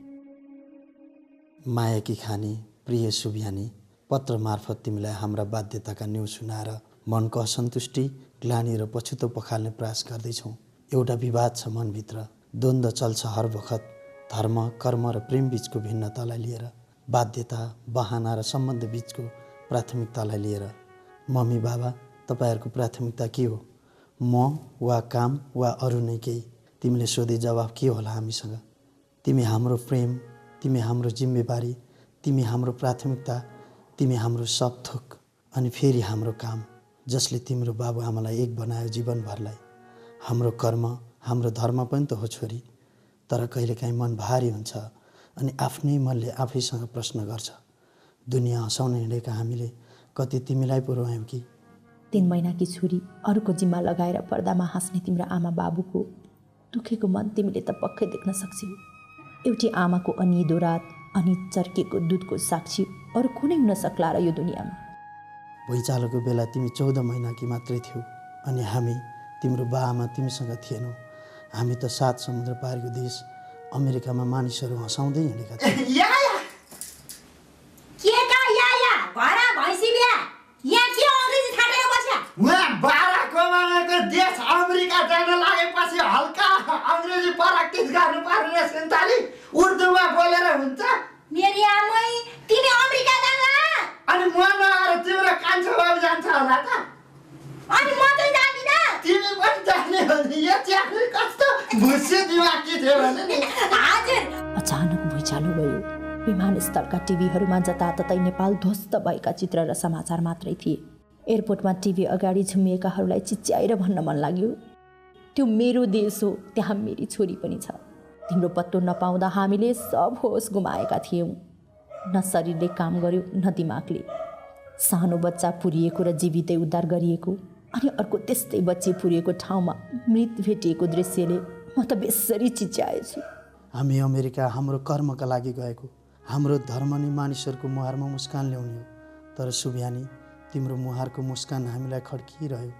मायाकी खानी प्रिय सुब्यानी, पत्र मार्फत तिमीलाई हाम्रा बाध्यताका न्यु सुनाएर मनको असन्तुष्टि ग्लानी र पछुतो पखाल्ने प्रयास गर्दैछौँ। एउटा विवाद छ मनभित्र, द्वन्द्व चल्छ हर वखत, धर्म कर्म र प्रेम बीचको भिन्नतालाई लिएर, बाध्यता बहाना र सम्बन्ध बीचको प्राथमिकतालाई लिएर। मम्मी बाबा तपाईँहरूको प्राथमिकता के हो? म वा काम वा अरू नै केही? तिमीले सोधे जवाफ के होला हामीसँग? तिमी हाम्रो प्रेम, तिमी हाम्रो जिम्मेवारी, तिमी हाम्रो प्राथमिकता, तिमी हाम्रो सब थोक, अनि फेरि हाम्रो काम जसले तिम्रो बाबुआमालाई एक बनायो जीवनभरलाई। हाम्रो कर्म हाम्रो धर्म पनि त हो छोरी। तर कहिलेकाहीँ मन भारी हुन्छ अनि आफ्नै मनले आफैसँग प्रश्न गर्छ, दुनियाँ हँसाउन हिँडेका हामीले कति तिमीलाई पुर्यायौँ कि? 3 महिनाकी छोरी अरूको जिम्मा लगाएर पर्दामा हाँस्ने तिम्रो आमा बाबुको दुखेको मन तिमीले त पक्कै देख्न सक्छौ। एउटी आमाको अनिदो रात अनि चर्केको दुधको साक्षी अरू कुनै हुन सक्ला र यो दुनियाँमा? भुइँचालोको बेला तिमी 14 महिनाकी मात्रै थियौ अनि हामी तिम्रो बाआमा तिमीसँग थिएनौ। हामी त 7 समुद्र पारीको देश अमेरिकामा मानिसहरू हँसाउँदै हिँडेका थियौँ। बाराक ओबामाको देश अमेरिका जान लागेपछि हल्का अङ्ग्रेजी प्र्याक्टिस गर्नु पर्ने सिन्ताली, उर्दूमा बोलेर हुन्छ? मेरी आमै तिमी अमेरिका जाला अनि म नआएर तिम्रो कान्छो बाबु जान्छ होला त? अनि म चाहिँ जान्दिनँ। तिमी पनि जाने हो नि? यो च्याख्री कस्तो भुस्से दिमागी थियो भने नि। हजुर। अचानक भुइँचालो गयो। विमानस्थलका टिभीहरूमा जताततै नेपाल ध्वस्त भएका चित्र र समाचार मात्रै थिए। एयरपोर्टमा टिभी अगाडि झुम्मिएकाहरूलाई चिच्याएर भन्न मन लाग्यो, त्यो मेरो देश हो, त्यहाँ मेरी छोरी पनि छ। तिम्रो पत्तो नपाउँदा हामीले सब होस गुमाएका थियौँ। न शरीरले काम गर्यो न दिमागले। सानो बच्चा पुरिएको र जीवितै उद्धार गरिएको अनि अर्को त्यस्तै बच्ची पुरिएको ठाउँमा मृत भेटिएको दृश्यले म त बेसरी चिच्याएछु। हामी अमेरिका हाम्रो कर्मका लागि गएको, हाम्रो धर्म नै मानिसहरूको मुहारमा मुस्कान ल्याउने हो। तर सुब्यानी, तिम्रो मुहारको मुस्कान हामीलाई खड्किरह्यो।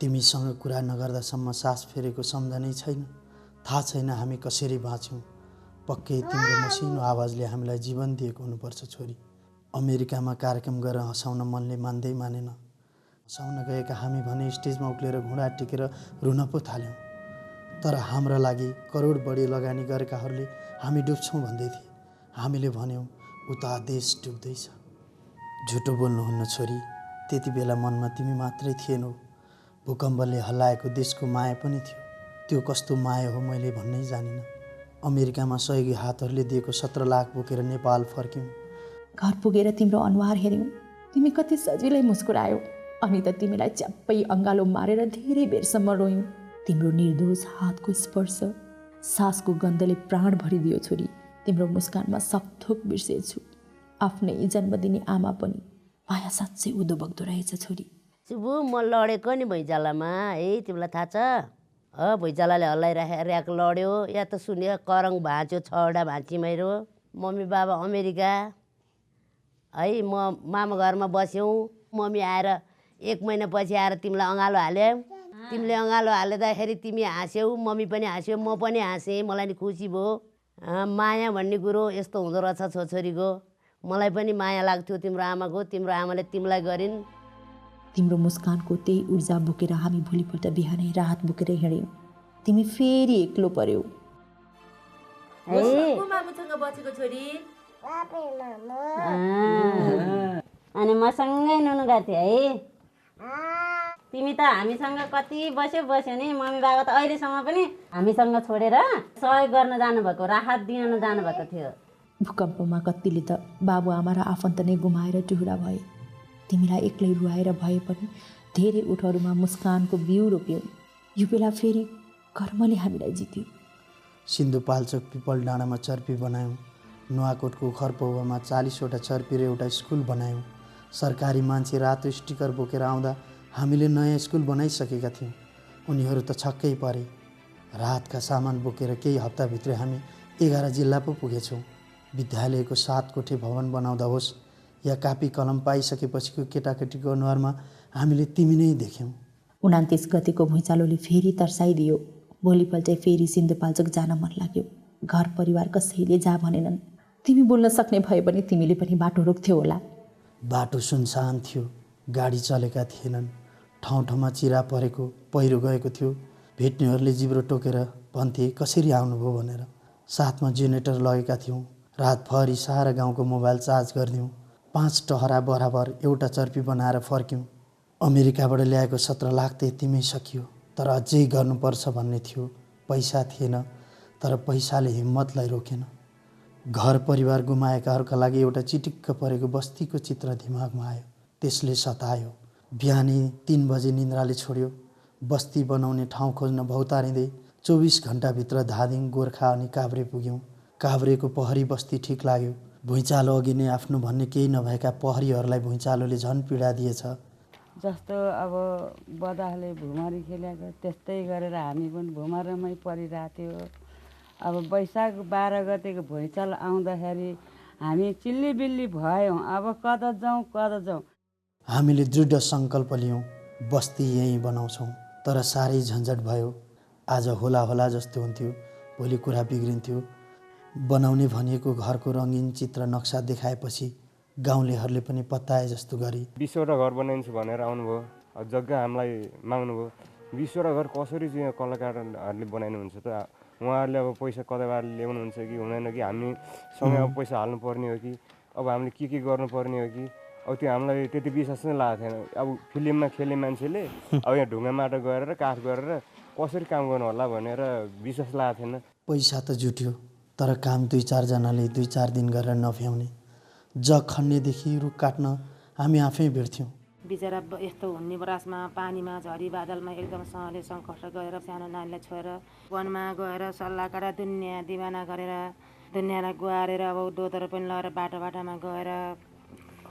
तिमीसँग कुरा नगर्दासम्म सास फेरेको सम्झनै छैन। थाहा छैन हामी कसरी बाँच्यौँ। पक्कै तिम्रो मसिनो आवाजले हामीलाई जीवन दिएको हुनुपर्छ छोरी। अमेरिकामा कार्यक्रम गरेर हँसाउन मनले मान्दै मानेन। हँसाउन गएका हामी भने स्टेजमा उक्लेर घुँडा टेकेर रुन पो थाल्यौँ। तर हाम्रा लागि करोड बढी लगानी गरेकाहरूले हामी डुब्छौँ भन्दै थिए। हामीले भन्यौँ उता देश डुब्दैछ। झुटो बोल्नुहुन्न छोरी, त्यति बेला मनमा तिमी मात्रै थिएनौ। भूकम्पले हल्लाएको देशको माया पनि थियो। त्यो कस्तो माया हो मैले भन्नै जानिनँ। अमेरिकामा सहयोगी हातहरूले दिएको 17 लाख बोकेर नेपाल फर्क्यौँ। घर पुगेर तिम्रो अनुहार हेऱ्यौँ। तिमी कति सजिलै मुस्कुरायौ। अनि त तिमीलाई च्याप्पै अङ्गालो मारेर धेरै बेरसम्म रोयौँ। तिम्रो निर्दोष हातको स्पर्श, सासको गन्धले प्राण भरिदियो छोरी। तिम्रो मुस्कानमा सबथोक बिर्सेछु। आफ्नै जन्मदिने आमा पनि माया साँच्चै उदो बग्दो रहेछ छोरी। सुबु म लडेको नि भुइँचालोमा है, तिमीलाई थाहा छ? भुइँचालोले हल्लाइराखेर लड्यो या त सुन्यो करङ भाँच्यो, 6वटा भाँची मेरो। मम्मी बाबा अमेरिका है, म मामा घरमा बस्यौँ। मम्मी आएर 1 महिनापछि आएर तिमीलाई अँगालो हाल्यौँ। तिमीले अँगालो हाल्दाखेरि तिमी हाँस्यौ, मम्मी पनि हाँस्यो, म पनि हाँसेँ। मलाई नि खुसी भयो। माया भन्ने कुरो यस्तो हुँदो रहेछ छोरीको। मलाई पनि माया लाग्थ्यो तिम्रो आमाको, तिम्रो आमाले तिमीलाई गरिन्। तिम्रो मुस्कानको त्यही ऊर्जा बोकेर हामी भोलिपल्ट बिहानै राहत बोकेर हिँड्यौँ। तिमी फेरि एक्लो पर्यौ। मामुसँग बसेको छोरी अनि मसँगै नुनु गएको थियो है। तिमी त हामीसँग कति बस्यो नि। मम्मी बाबा त अहिलेसम्म पनि हामीसँग छोडेर सहयोग गर्न जानुभएको, राहत दिन जानुभएको थियो। भूकम्पमा कतिले त बाबुआमा र आफन्त नै गुमाएर टुहुरा भए। तिमीलाई एक्लै रुवाएर भए पनि धेरै ओठहरूमा मुस्कानको बिउ रोप्यौ। यो बेला फेरि कर्मले हामीलाई जित्यो। सिन्धुपाल्चोक पिपल डाँडामा चर्पी बनायौँ। नुवाकोटको खरपौवामा 40वटा चर्पी र एउटा स्कुल बनायौँ। सरकारी मान्छे रातो स्टिकर बोकेर आउँदा हामीले नयाँ स्कुल बनाइसकेका थियौँ। उनीहरू त छक्कै परे। राहतका सामान बोकेर केही हप्ताभित्रै हामी 11 जिल्ला पो पुगेछौँ। विद्यालयको 7 कोठे भवन बनाउँदा होस् या कापी कलम पाइसकेपछिको केटाकेटीको अनुहारमा हामीले तिमी नै देख्यौँ। 29 गतेको भुइँचालोले फेरि तर्साइदियो। भोलिपल्टै फेरि सिन्धुपाल्चोक जान मन लाग्यो। घर परिवार कसैले जा भनेनन्। तिमी बोल्न सक्ने भए पनि तिमीले पनि बाटो रोक्थ्यौ होला। बाटो सुनसान थियो, गाडी चलेका थिएनन्। ठाउँ ठाउँमा चिरा परेको पहिरो गएको थियो। भेट्नेहरूले जिब्रो टोकेर भन्थे कसरी आउनुभयो भनेर। साथमा जेनेरेटर लगेका थियौँ। रातभरि सारा गाउँको मोबाइल चार्ज गरिदिउँ। 5 टहरा बराबर एउटा चर्पी बनाएर फर्क्यौँ। अमेरिकाबाट ल्याएको 17 लाख त यतिमै सकियो। तर अझै गर्नुपर्छ भन्ने थियो। पैसा थिएन, तर पैसाले हिम्मतलाई रोकेन। घर परिवार गुमाएकाहरूका लागि एउटा चिटिक्क परेको बस्तीको चित्र दिमागमा आयो। त्यसले सतायो। बिहानै 3 बजे निन्द्राले छोड्यो। बस्ती बनाउने ठाउँ खोज्न भौतारिँदै 24 घन्टाभित्र धादिङ, गोर्खा अनि काभ्रे पुग्यौँ। काभ्रेको पहरी बस्ती ठिक लाग्यो। भुइँचालो अघि नै आफ्नो भन्ने केही नभएका पहरीहरूलाई भुइँचालोले झन् पीडा दिएछ। जस्तो अब बदाले भुमारी खेलेको त्यस्तै गरेर हामी पनि भुमारमै परिरहेको थियो। अब वैशाख 12 गतेको भुइँचालो आउँदाखेरि हामी चिल्लीबिल्ली भयौँ। अब कता जाउँ। हामीले दृढ सङ्कल्प लियौँ, बस्ती यहीँ बनाउँछौँ। तर साह्रै झन्झट भयो। आज होला होला जस्तो हुन्थ्यो, भोलि कुरा बिग्रिन्थ्यो। बनाउने भनिएको घरको रङ्गीन चित्र नक्सा देखाएपछि गाउँलेहरूले पनि पत्ताए जस्तो गरे। 20वटा घर बनाइन्छ भनेर आउनुभयो। जग्गा हामीलाई माग्नुभयो। 20वटा घर कसरी चाहिँ कलाकारहरूले बनाइनुहुन्छ त? उहाँहरूले अब पैसा कताबाट ल्याउनुहुन्छ कि हुँदैन कि हामीसँग अब पैसा हाल्नु पर्ने हो कि अब हामीले के गर्नुपर्ने हो कि अब त्यो हामीलाई त्यति विश्वास नै लागेको थिएन। अब फिल्ममा खेल्ने मान्छेले अब यहाँ ढुङ्गा माटो गरेर काठ गरेर कसरी काम गर्नु होला भनेर विश्वास लागेको थिएन। पैसा त जुट्यो, तर काम 2-4 जनाले 2-4 दिन गरेर नभ्याउने। जग खन्नेदेखि रुख काट्न हामी आफै भेट्थ्यौँ। बिचरा यस्तो हुने बरासमा पानीमा झरी बादलमा एकदम सहले सङ्कट गएर सानो नानीलाई छोएर वनमा गएर सल्लाह गरेर दुनियाँ दिवाना गरेर दुनियाँलाई गुहारेर अब दोधरो पनि लगाएर बाटोमा गएर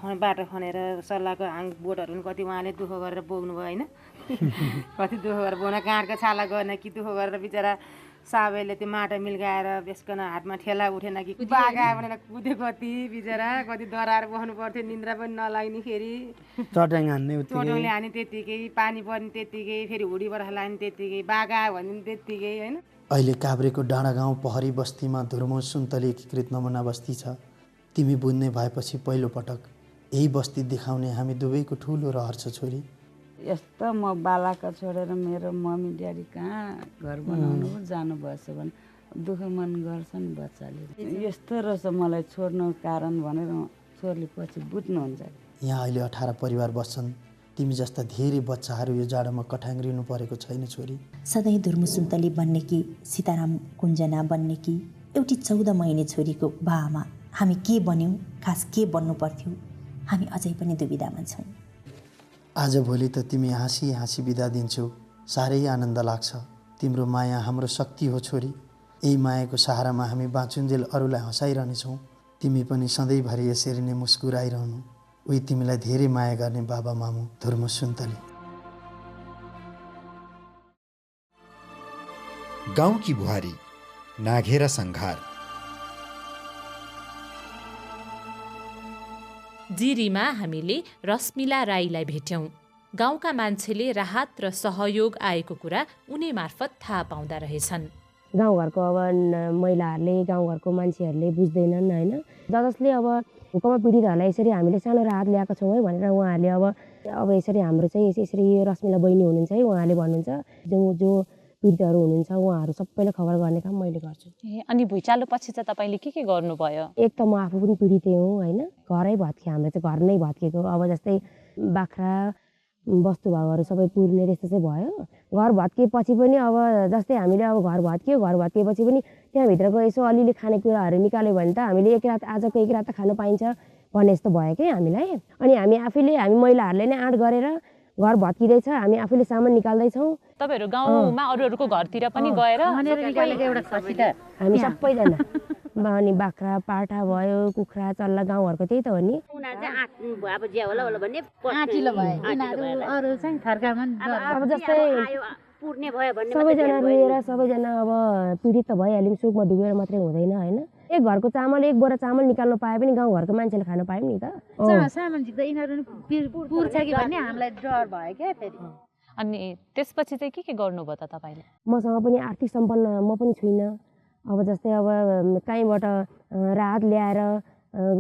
बाटो खनेर सल्लाहको बोटहरू पनि कति उहाँले दुःख गरेर बोक्नुभयो होइन। कति दुःख गरेर बोक्न गाँडको छाला गर्न कि दुःख गरेर बिचरा साबेले त्यो माटो मिल्काएर बेसकन हातमा ठेला उठेन कि बागा भनेर कुद्यो। कति बिचरा कति डराएर बस्नु पर्थ्यो। निन्द्रा पनि नलाग्ने फेरि चट्याङ हान्ने चट्याङले हाने त्यत्तिकै, पानी पर्ने त्यत्तिकै, फेरि हुडी बर्खा लाग्ने त्यत्तिकै, बागा भन्ने त्यत्तिकै होइन। अहिले काभ्रेको डाँडा गाउँ पहरी बस्तीमा धुर्मो सुन्तली एकीकृत नमुना बस्ती छ। तिमी बुझ्ने भएपछि पहिलो पटक यही बस्ती देखाउने हामी दुवैको ठुलो रहर छ छोरी। यस्तो म बालाका छोडेर मेरो मम्मी ड्याडी कहाँ घर बनाउनु जानुभएछ भने दुःख मन गर्छ नि बच्चाले। यस्तो रहेछ मलाई छोड्नु कारण भनेर छोरीले पछि बुझ्नुहुन्छ। यहाँ अहिले 18 परिवार बस्छन्। तिमी जस्ता धेरै बच्चाहरू यो जाडोमा कठाङ्ग्रिनु परेको छैन छोरी। सधैँ धुर्मुसुन्तली बन्ने कि सीताराम कुञ्जना बन्ने कि एउटी 14 महिने छोरीको बाआमा हामी के बन्यौँ, खास के बन्नु पर्थ्यो, हामी अझै पनि दुविधामा छौँ। आज भोलि त तिमी हाँसी हाँसी बिदा दिन्छौ। साह्रै आनन्द लाग्छ। तिम्रो माया हाम्रो शक्ति हो छोरी। यही मायाको सहारामा हामी बाँचुन्जेल अरूलाई हँसाइरहनेछौँ। तिमी पनि सधैँभरि यसरी नै मुस्कुराइरहनु। उही तिमीलाई धेरै माया गर्ने बाबा मामु धुर्मुसुन्तली। गाउँकी बुहारी नाघेर सङ्घार। जिरीमा हामीले रश्मिला राईलाई भेट्यौँ। गाउँका मान्छेले राहत र सहयोग आएको कुरा उनी मार्फत थाहा पाउँदा रहेछन्। गाउँघरको अब महिलाहरूले गाउँघरको मान्छेहरूले बुझ्दैनन् होइन। जसले अब भूकम्प पीडितहरूलाई यसरी हामीले सानो राहत ल्याएको छौँ है भनेर उहाँहरूले अब यसरी हाम्रो चाहिँ यसरी रश्मिला बहिनी हुनुहुन्छ है, उहाँले भन्नुहुन्छ जो पीडितहरू हुनुहुन्छ उहाँहरू सबैलाई खबर गर्ने काम मैले गर्छु। अनि भुइँचालो पछि चाहिँ तपाईँले के गर्नुभयो? एक त म आफू पनि पीडितै हुँ होइन। घरै भत्के, हाम्रो चाहिँ घर नै भत्केको। अब जस्तै बाख्रा वस्तुभागहरू सबै पुर्ने त्यस्तो चाहिँ भयो। घर भत्किएपछि पनि अब जस्तै हामीले अब घर भत्किएपछि पनि त्यहाँभित्रको यसो अलिअलि खानेकुराहरू निकाल्यो भने त हामीले एक रात आजको एक रात त खानु पाइन्छ भन्ने जस्तो भयो कि हामीलाई। अनि हामी महिलाहरूले नै आँट गरेर घर भत्किँदैछ, हामी आफूले सामान निकाल्दैछौँ। तपाईँहरू गाउँमा अरूहरूको घरतिर पनि गएर हामी सबैजना अनि बाख्रा पाठा भयो, कुखुरा चल्ला गाउँघरको त्यही त हो नि। अब जस्तै सबैजना रुएर सबैजना अब पीडित त भइहाल्यौँ। सुखमा डुबेर मात्रै हुँदैन होइन। एक घरको चामल, एक बोरा चामल निकाल्नु पाए पनि गाउँघरको मान्छेले खानु पायौँ नि त। अनि त्यसपछि चाहिँ के गर्नुभयो त तपाईँले? मसँग पनि आर्थिक सम्पन्न म पनि छुइनँ। अब जस्तै अब कहीँबाट राहत ल्याएर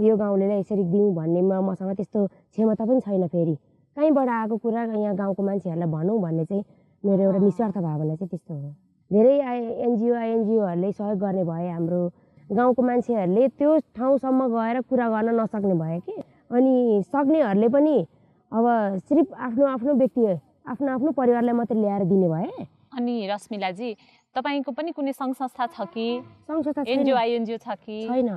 यो गाउँले यसरी दिउँ भन्नेमा मसँग त्यस्तो क्षमता पनि छैन। फेरि कहीँबाट आएको कुरा यहाँ गाउँको मान्छेहरूलाई भनौँ भन्ने चाहिँ मेरो एउटा निस्वार्थ भावना चाहिँ त्यस्तो हो। धेरै आइएनजिओहरूले सहयोग गर्ने भए हाम्रो गाउँको मान्छेहरूले त्यो ठाउँसम्म गएर कुरा गर्न नसक्ने भए कि अनि सक्नेहरूले पनि अब सिर्फ आफ्नो आफ्नो व्यक्ति आफ्नो आफ्नो परिवारलाई मात्रै ल्याएर दिने भए। अनि रश्मिलाजी तपाईँको पनि कुनै सङ्घ संस्था छ कि एनजिओ आइएनजिओ छ कि छैन?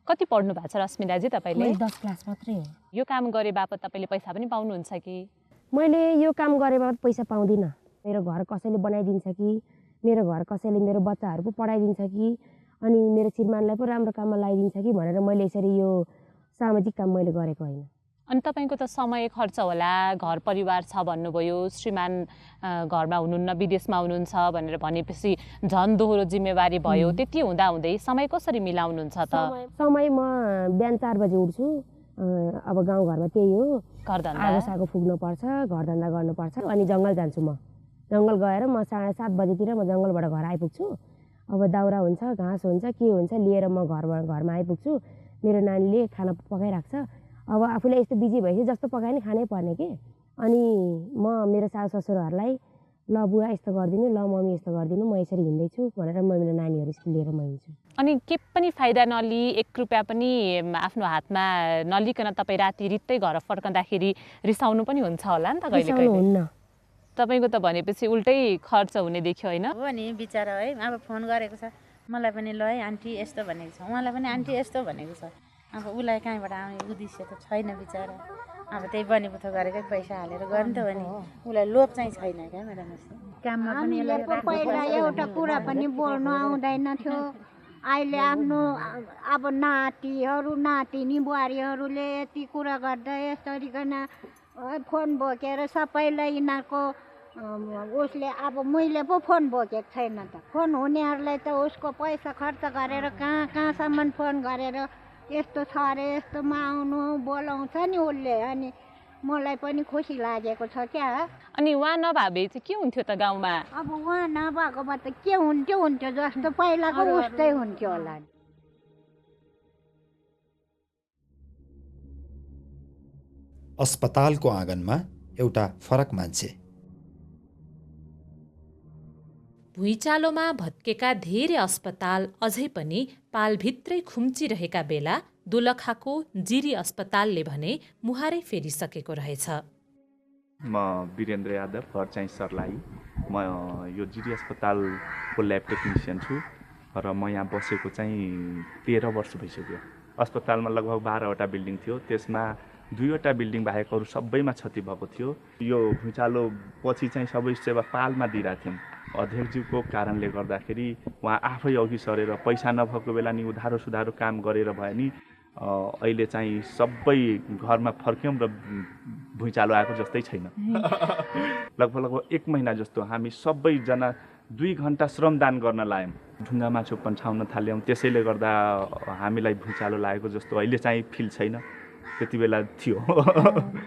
कति पढ्नु भएको छ रश्मिलाजी तपाईँले? 10 क्लास मात्रै हो। यो काम गरे बापत तपाईँले पैसा पनि पाउनुहुन्छ कि? मैले यो काम गरे बापत पैसा पाउँदिनँ। मेरो घर कसैले बनाइदिन्छ कि मेरो घर कसैले मेरो बच्चाहरूको पढाइदिन्छ कि अनि मेरो श्रीमानलाई पो राम्रो काममा लगाइदिन्छ कि भनेर मैले यसरी यो सामाजिक काम मैले गरेको होइन। अनि तपाईँको त समय खर्च होला, घर परिवार छ भन्नुभयो, श्रीमान घरमा हुनुहुन्न विदेशमा हुनुहुन्छ भनेर भनेपछि झन् दोहोरो जिम्मेवारी भयो। त्यति हुँदाहुँदै समय कसरी मिलाउनुहुन्छ त? समय म बिहान 4 बजे उठ्छु। अब गाउँघरमा त्यही हो, आगो सागो फुक्नुपर्छ, घरधन्दा गर्नुपर्छ। अनि जङ्गल जान्छु। म जङ्गल गएर म 7:30 बजेतिर म जङ्गलबाट घर आइपुग्छु। अब दाउरा हुन्छ, घाँस हुन्छ, के हुन्छ लिएर म घरमा आइपुग्छु। मेरो नानीले खाना पकाइराख्छ। अब आफूले यस्तो बिजी भएपछि जस्तो पकाए नि खानै पर्ने कि। अनि म मेरो सासु ससुराहरूलाई ल बुवा यस्तो गरिदिनु, ल मम्मी यस्तो गरिदिनु, म यसरी हिँड्दैछु भनेर म मेरो नानीहरू स्कुल लिएर म हिँड्छु। अनि के पनि फाइदा नलिई 1 रुपियाँ पनि आफ्नो हातमा नलिकन तपाईँ राति रित्तै घर फर्कँदाखेरि रिसाउनु पनि हुन्छ होला नि त कहिले कहिले? तपाईँको त भनेपछि उल्टै खर्च हुने देख्यो होइन? हो नि बिचरा है। अब फोन गरेको छ मलाई पनि ल है आन्टी यस्तो भनेको छ, उहाँलाई पनि आन्टी यस्तो भनेको छ। अब उसलाई कहीँबाट आउने उद्देश्य त छैन बिचरा। अब त्यही बनिबुथो गरेकै पैसा हालेर गर्ने त हो नि। उसलाई लोभ चाहिँ छैन क्या म्याडम। काममा पनि पहिला एउटा कुरा पनि बोल्नु आउँदैन थियो। अहिले आफ्नो अब नातिनी बुहारीहरूले यति कुरा गर्दा यसरीकन फोन बोकेर सबैलाई यिनीहरूको उसले अब मैले पो फोन बोकेको छैन त। फोन हुनेहरूलाई त उसको पैसा खर्च गरेर कहाँसम्म फोन गरेर यस्तो छ अरे यस्तोमा आउनु बोलाउँछ नि उसले। अनि मलाई पनि खुसी लागेको छ क्या। अनि उहाँ नभए चाहिँ के हुन्थ्यो त गाउँमा? अब उहाँ नभएको भए त के हुन्थ्यो जस्तो पहिलाको उस्तै हुन्थ्यो होला। अस्पतालको आँगनमा एउटा फरक मान्छे। भुइँचालोमा भत्केका धेरै अस्पताल अझै पनि पालभित्रै खुम्चिरहेका बेला दोलखाको जिरी अस्पतालले भने मुहारै फेरिसकेको रहेछ। म वीरेन्द्र यादव, घर चाहिँ सर्लाही। म यो जिरी अस्पतालको ल्याब टेक्निसियन छु र म यहाँ बसेको चाहिँ 13 वर्ष भइसक्यो। अस्पतालमा लगभग 12वटा बिल्डिङ थियो, त्यसमा 2वटा बिल्डिङ बाहेक अरू सबैमा क्षति भएको थियो। यो भुइँचालो पछि चाहिँ सबै सेवा पालमा दिइरहेको थियौँ। अध्यक्षज्यूको कारणले गर्दाखेरि उहाँ आफै अघि सरेर पैसा नभएको बेला नि उधारो सुधारो काम गरेर भयो नि अहिले चाहिँ सबै घरमा फर्क्यौँ र भुइँचालो आएको जस्तै छैन। लगभग 1 महिना जस्तो हामी सबैजना 2 घन्टा श्रमदान गर्न लायौँ, ढुङ्गा मासु पन्छाउन थाल्यौँ। त्यसैले गर्दा हामीलाई भुइँचालो लागेको जस्तो अहिले चाहिँ फिल छैन, त्यति बेला थियो।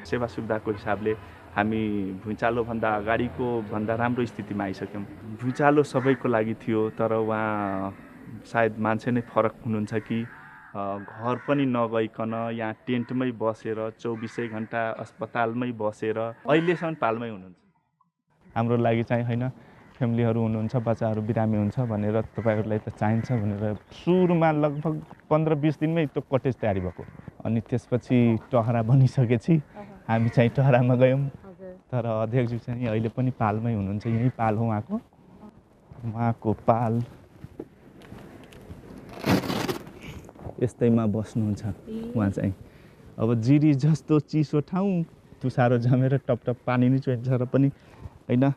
सेवा सुविधाको हिसाबले हामी भुइँचालोभन्दा अगाडिको भन्दा राम्रो स्थितिमा आइसक्यौँ। भुइँचालो सबैको लागि थियो, तर उहाँ सायद मान्छे नै फरक हुनुहुन्छ कि घर पनि नगइकन यहाँ टेन्टमै बसेर 24 घन्टा अस्पतालमै बसेर अहिलेसम्म पालमै हुनुहुन्छ। हाम्रो लागि चाहिँ होइन, फ्यामिलीहरू हुनुहुन्छ, बच्चाहरू बिरामी हुन्छ भनेर तपाईँहरूलाई त चाहिन्छ भनेर सुरुमा लगभग 15-20 दिनमै त्यो कटेज तयारी भएको। अनि त्यसपछि टहरा बनिसकेपछि हामी चाहिँ टहरामा गयौँ। तर अध्यक्षज्यू चाहिँ अहिले पनि पालमै हुनुहुन्छ। यहीँ पाल हो उहाँको पाल यस्तैमा बस्नुहुन्छ उहाँ चाहिँ। अब जिरी जस्तो चिसो ठाउँ, तुसारो जमेर टपटप पानी नै चुहिन्छ र पनि होइन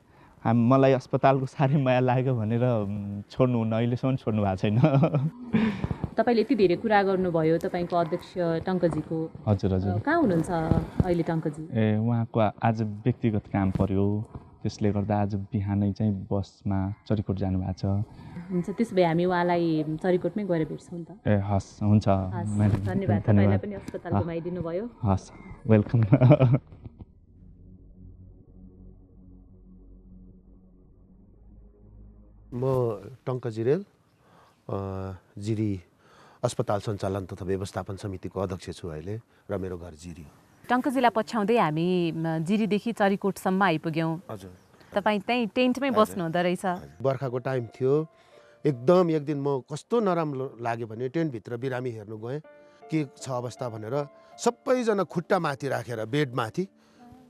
मलाई अस्पतालको साह्रै माया लाग्यो भनेर छोड्नुहुन्न, अहिलेसम्म छोड्नु भएको छैन। तपाईँले यति धेरै कुरा गर्नुभयो तपाईँको अध्यक्ष टङ्कजीको। हजुर हजुर। कहाँ हुनुहुन्छ अहिले टङ्कजी? उहाँको आज व्यक्तिगत काम पर्यो, त्यसले गर्दा आज बिहानै चाहिँ बसमा चरिकोट जानुभएको छ। हुन्छ, त्यसो भए हामी उहाँलाई चरिकोटमै गएर भेट्छौँ त। हस् हुन्छ म्याडम, धन्यवाद। तपाईँलाई पनि अस्पताल घुमाइदिनु भयो। हस्, वेलकम। म टङ्क जिरेल, जिरी अस्पताल सञ्चालन तथा व्यवस्थापन समितिको अध्यक्ष छु अहिले र मेरो घर जिरी हो। टङ्कजिल्ला पछ्याउँदै हामी जिरीदेखि चरीकोटसम्म आइपुग्यौँ। हजुर। तपाईँ त्यहीँ टेन्टमै बस्नु हुँदो रहेछ। बर्खाको टाइम थियो, एकदम एक दिन म कस्तो नराम्रो लाग्यो भने टेन्टभित्र बिरामी हेर्नु गएँ के छ अवस्था भनेर। सबैजना खुट्टा माथि राखेर बेडमाथि,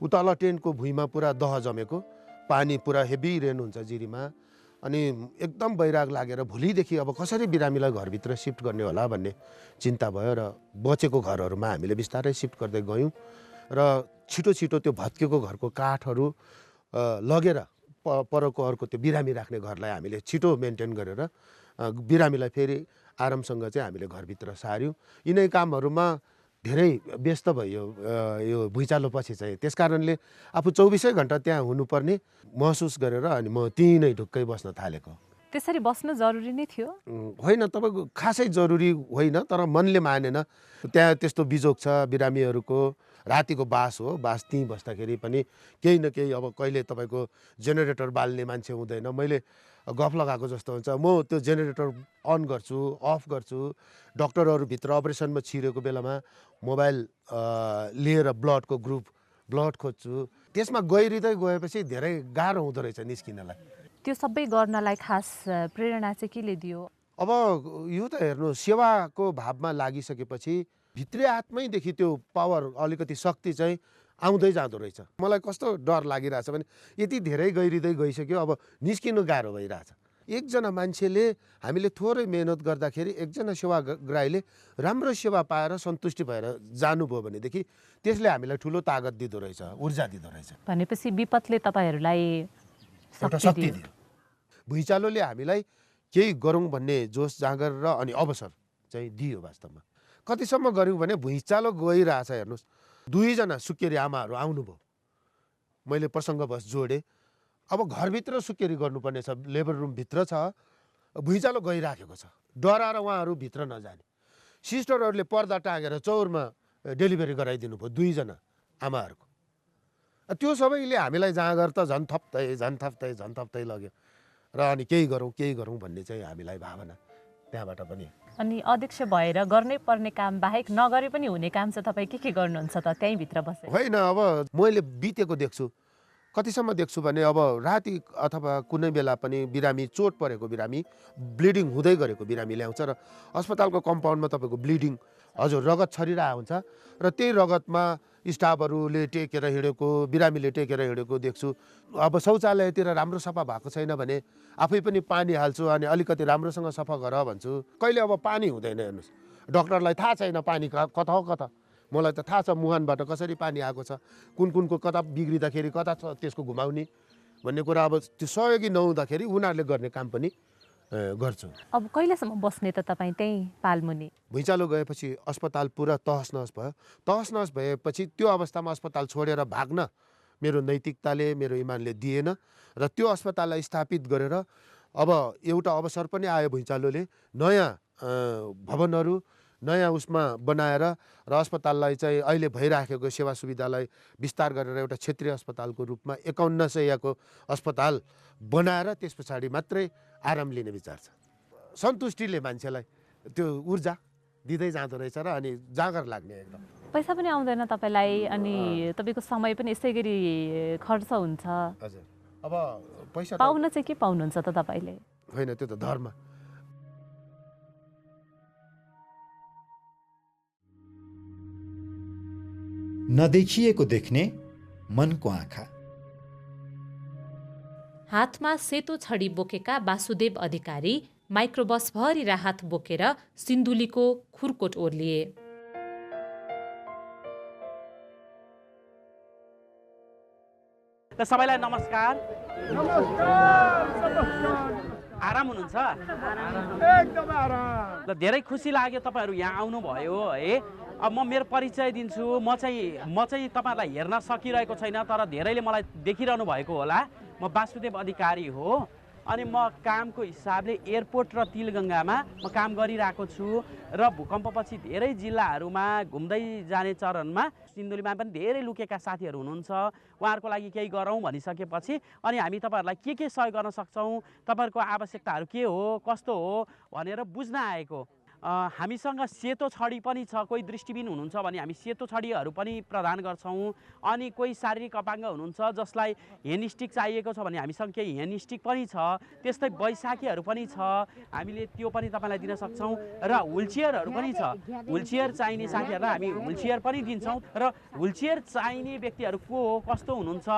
उतल टेन्टको भुइँमा पुरा दह जमेको, पानी पुरा हेभी रेन हुन्छ जिरीमा। अनि एकदम बैराग लागेर भोलिदेखि अब कसरी बिरामीलाई घरभित्र सिफ्ट गर्ने होला भन्ने चिन्ता भयो र बचेको घरहरूमा हामीले बिस्तारै सिफ्ट गर्दै गयौँ र छिटो छिटो त्यो भत्केको घरको काठहरू लगेर परको अर्को त्यो बिरामी राख्ने घरलाई हामीले छिटो मेन्टेन गरेर बिरामीलाई फेरि आरामसँग चाहिँ हामीले घरभित्र सार्यौँ। यिनै कामहरूमा धेरै व्यस्त भयो यो भुइँचालोपछि चाहिँ। त्यस कारणले आफू 24 घन्टा त्यहाँ हुनुपर्ने महसुस गरेर अनि म त्यहीँ नै ढुक्कै बस्न थालेको। त्यसरी बस्नु जरुरी नै थियो? होइन, तपाईँको खासै जरुरी होइन, तर मनले मानेन। त्यहाँ त्यस्तो बिजोग छ बिरामीहरूको, रातिको बास हो, बास त्यहीँ बस्दाखेरि पनि केही न केही अब कहिले तपाईँको जेनेरेटर बाल्ने मान्छे हुँदैन। मैले गफ लगाएको जस्तो हुन्छ, म त्यो जेनेरेटर अन गर्छु, अफ गर्छु, डक्टरहरू भित्र अपरेसनमा छिरेको बेलामा मोबाइल लिएर ब्लडको ग्रुप ब्लड खोज्छु। त्यसमा गइरिँदै गएपछि धेरै गाह्रो हुँदो रहेछ निस्किनलाई। त्यो सबै गर्नलाई खास प्रेरणा चाहिँ केले दियो? अब यो त हेर्नु, सेवाको भावमा लागिसकेपछि भित्री आत्मैदेखि त्यो पावर, अलिकति शक्ति चाहिँ आउँदै जाँदो रहेछ। मलाई कस्तो डर लागिरहेछ भने यति धेरै गइरिँदै गइसक्यो, अब निस्किनु गाह्रो भइरहेछ। एकजना मान्छेले, हामीले थोरै मेहनत गर्दाखेरि एकजना सेवाग्राहीले राम्रो सेवा पाएर सन्तुष्टि भएर जानुभयो भनेदेखि त्यसले हामीलाई ठुलो तागत दिँदो रहेछ, ऊर्जा दिँदो रहेछ। भनेपछि विपतले तपाईँहरूलाई शक्ति दियो। भुइँचालोले हामीलाई केही गरौँ भन्ने जोस जाँगर र अनि अवसर चाहिँ दियो। वास्तवमा कतिसम्म गऱ्यौँ भने भुइँचालो गइरहेछ हेर्नुहोस्, 2 जना सुकेरी आमाहरू आउनुभयो, मैले प्रसङ्गवश जोडेँ। अब घरभित्र सुकेरी गर्नुपर्ने छ, लेबर रुमभित्र छ, भुइँचालो गइराखेको छ, डराएर उहाँहरू भित्र नजाने। सिस्टरहरूले पर्दा टाँगेर चौरमा डेलिभरी गराइदिनु भयो 2 जना आमाहरूको। त्यो सबैले हामीलाई जाँगर त झन् थप्दै लग्यो र अनि केही गरौँ भन्ने चाहिँ हामीलाई भावना त्यहाँबाट पनि। अनि अध्यक्ष भएर गर्नै पर्ने काम बाहेक नगरे पनि हुने काम चाहिँ तपाईँ के गर्नुहुन्छ त त्यहीँभित्र बसेर? होइन, अब मैले बितेको देख्छु। कतिसम्म देख्छु भने अब राति अथवा कुनै बेला पनि बिरामी, चोट परेको बिरामी, ब्लिडिङ हुँदै गरेको बिरामी ल्याउँछ र अस्पतालको कम्पाउन्डमा तपाईँको ब्लिडिङ, हजुर, रगत छरिरहेको हुन्छ र त्यही रगतमा स्टाफहरूले टेकेर हिँडेको, बिरामीले टेकेर हिँडेको देख्छु। अब शौचालयतिर राम्रो सफा भएको छैन भने आफै पनि पानी हाल्छु अनि अलिकति राम्रोसँग सफा गर भन्छु। कहिले अब पानी हुँदैन हेर्नुहोस्, डक्टरलाई थाहा छैन पानी कता हो कता, मलाई त थाहा छ मुहानबाट कसरी पानी आएको छ, कुनको कता बिग्रिँदाखेरि कता छ त्यसको घुमाउने भन्ने कुरा। अब त्यो सहयोगी नहुँदाखेरि उनीहरूले गर्ने काम पनि गर्छु। अब कहिलेसम्म बस्ने त तपाईँ त्यहीँ पालमुनि? भुइँचालो गएपछि अस्पताल पुरा तहस नहस भयो। तहस नहस भएपछि त्यो अवस्थामा अस्पताल छोडेर भाग्न मेरो नैतिकताले, मेरो इमानले दिएन र त्यो अस्पताललाई स्थापित गरेर अब एउटा अवसर पनि आयो भुइँचालोले, नयाँ भवनहरू नयाँ उसमा बनाएर र अस्पताललाई चाहिँ अहिले भइराखेको सेवा सुविधालाई विस्तार गरेर एउटा क्षेत्रीय अस्पतालको रूपमा 51 शय्याको अस्पताल बनाएर त्यस पछाडि मात्रै आराम लिने विचार छ। सन्तुष्टिले मान्छेलाई त्यो ऊर्जा दिँदै जाँदो रहेछ र अनि जाँगर लाग्ने एकदम। पैसा पनि आउँदैन तपाईँलाई अनि तपाईँको समय पनि यसै गरी खर्च हुन्छ। हजुर, अब पैसा पाउन चाहिँ के पाउनुहुन्छ त तपाईँले? होइन, त्यो त धर्म। नदेखिएको देख्ने मनको आँखा। हातमा सेतो छडी बोकेका वासुदेव अधिकारी माइक्रोबस भरि राहत बोकेर सिन्धुलीको खुरकोट ओर्लिए। सबैलाई नमस्कार। आराम हुनुहुन्छ? एकदम आराम। धेरै खुसी लाग्यो तपाईँहरू यहाँ आउनुभयो है। अब म मेरो परिचय दिन्छु। म चाहिँ तपाईँहरूलाई हेर्न सकिरहेको छैन, तर धेरैले मलाई देखिरहनु भएको होला। म वासुदेव अधिकारी हो अनि म कामको हिसाबले एयरपोर्ट र तिलगङ्गामा म काम गरिरहेको छु र भूकम्पपछि धेरै जिल्लाहरूमा घुम्दै जाने चरणमा सिन्धुलीमा पनि धेरै लुकेका साथीहरू हुनुहुन्छ। उहाँहरूको लागि केही गरौँ भनिसकेपछि अनि हामी तपाईँहरूलाई के सहयोग गर्न सक्छौँ, तपाईँहरूको आवश्यकताहरू के हो, कस्तो हो भनेर बुझ्न आएको। हामीसँग सेतो छडी पनि छ, कोही दृष्टिबिन हुनुहुन्छ भने हामी सेतो छडीहरू पनि प्रदान गर्छौँ। अनि कोही शारीरिक अपाङ्ग हुनुहुन्छ जसलाई हेनिस्टिक चाहिएको छ भने हामीसँग केही हेनिस्टिक पनि छ। त्यस्तै बैशाखीहरू पनि छ, हामीले त्यो पनि तपाईँलाई दिन सक्छौँ। र व्हिलचेयरहरू पनि छ, व्हिलचेयर चाहिने साथीहरूलाई हामी व्हिलचेयर पनि दिन्छौँ। र व्हिलचेयर चाहिने व्यक्तिहरू को हो, कस्तो हुनुहुन्छ,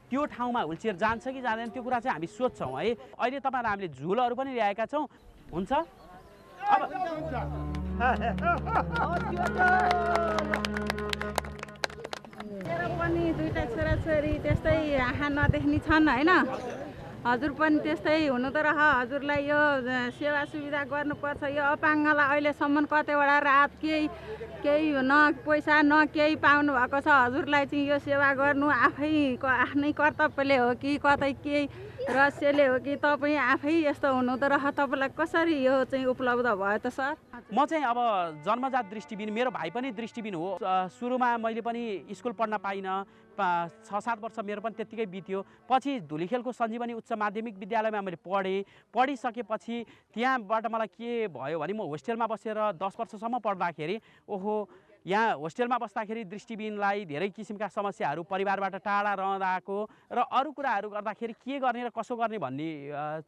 त्यो ठाउँमा व्हिलचेयर जान्छ कि जाँदैन त्यो कुरा चाहिँ हामी सोध्छौँ है। अहिले तपाईँलाई हामीले झुलहरू पनि ल्याएका छौँ। हुन्छ अब मेरो पनि दुईटा छोराछोरी त्यस्तै आँखा नदेख्ने छन् होइन। हजुर पनि त्यस्तै हुनु त रह हजुरलाई यो सेवा सुविधा गर्नुपर्छ। यो अपाङ्गलाई अहिलेसम्म कतिवटा रात केही न पैसा न केही पाउनु भएको छ। हजुरलाई चाहिँ यो सेवा गर्नु आफ्नै कर्तव्यले हो कि कतै केही रहस्यले हो कि तपाईँ आफै यस्तो हुनु त रह तपाईँलाई कसरी यो चाहिँ उपलब्ध भयो त सर? म चाहिँ अब जन्मजात दृष्टिबिन, मेरो भाइ पनि दृष्टिबिन हो। सुरुमा मैले पनि स्कुल पढ्न पाइनँ, 6-7 वर्ष मेरो पनि त्यत्तिकै बित्यो। पछि धुलीखेलको सञ्जीवनी उच्च माध्यमिक विद्यालयमा मैले पढिसकेपछि त्यहाँबाट मलाई के भयो भने म होस्टेलमा बसेर 10 वर्षसम्म पढ्दाखेरि यहाँ होस्टेलमा बस्दाखेरि दृष्टिबिनलाई धेरै किसिमका समस्याहरू, परिवारबाट टाढा रहँदाको र अरू कुराहरू गर्दाखेरि के गर्ने र कसो गर्ने भन्ने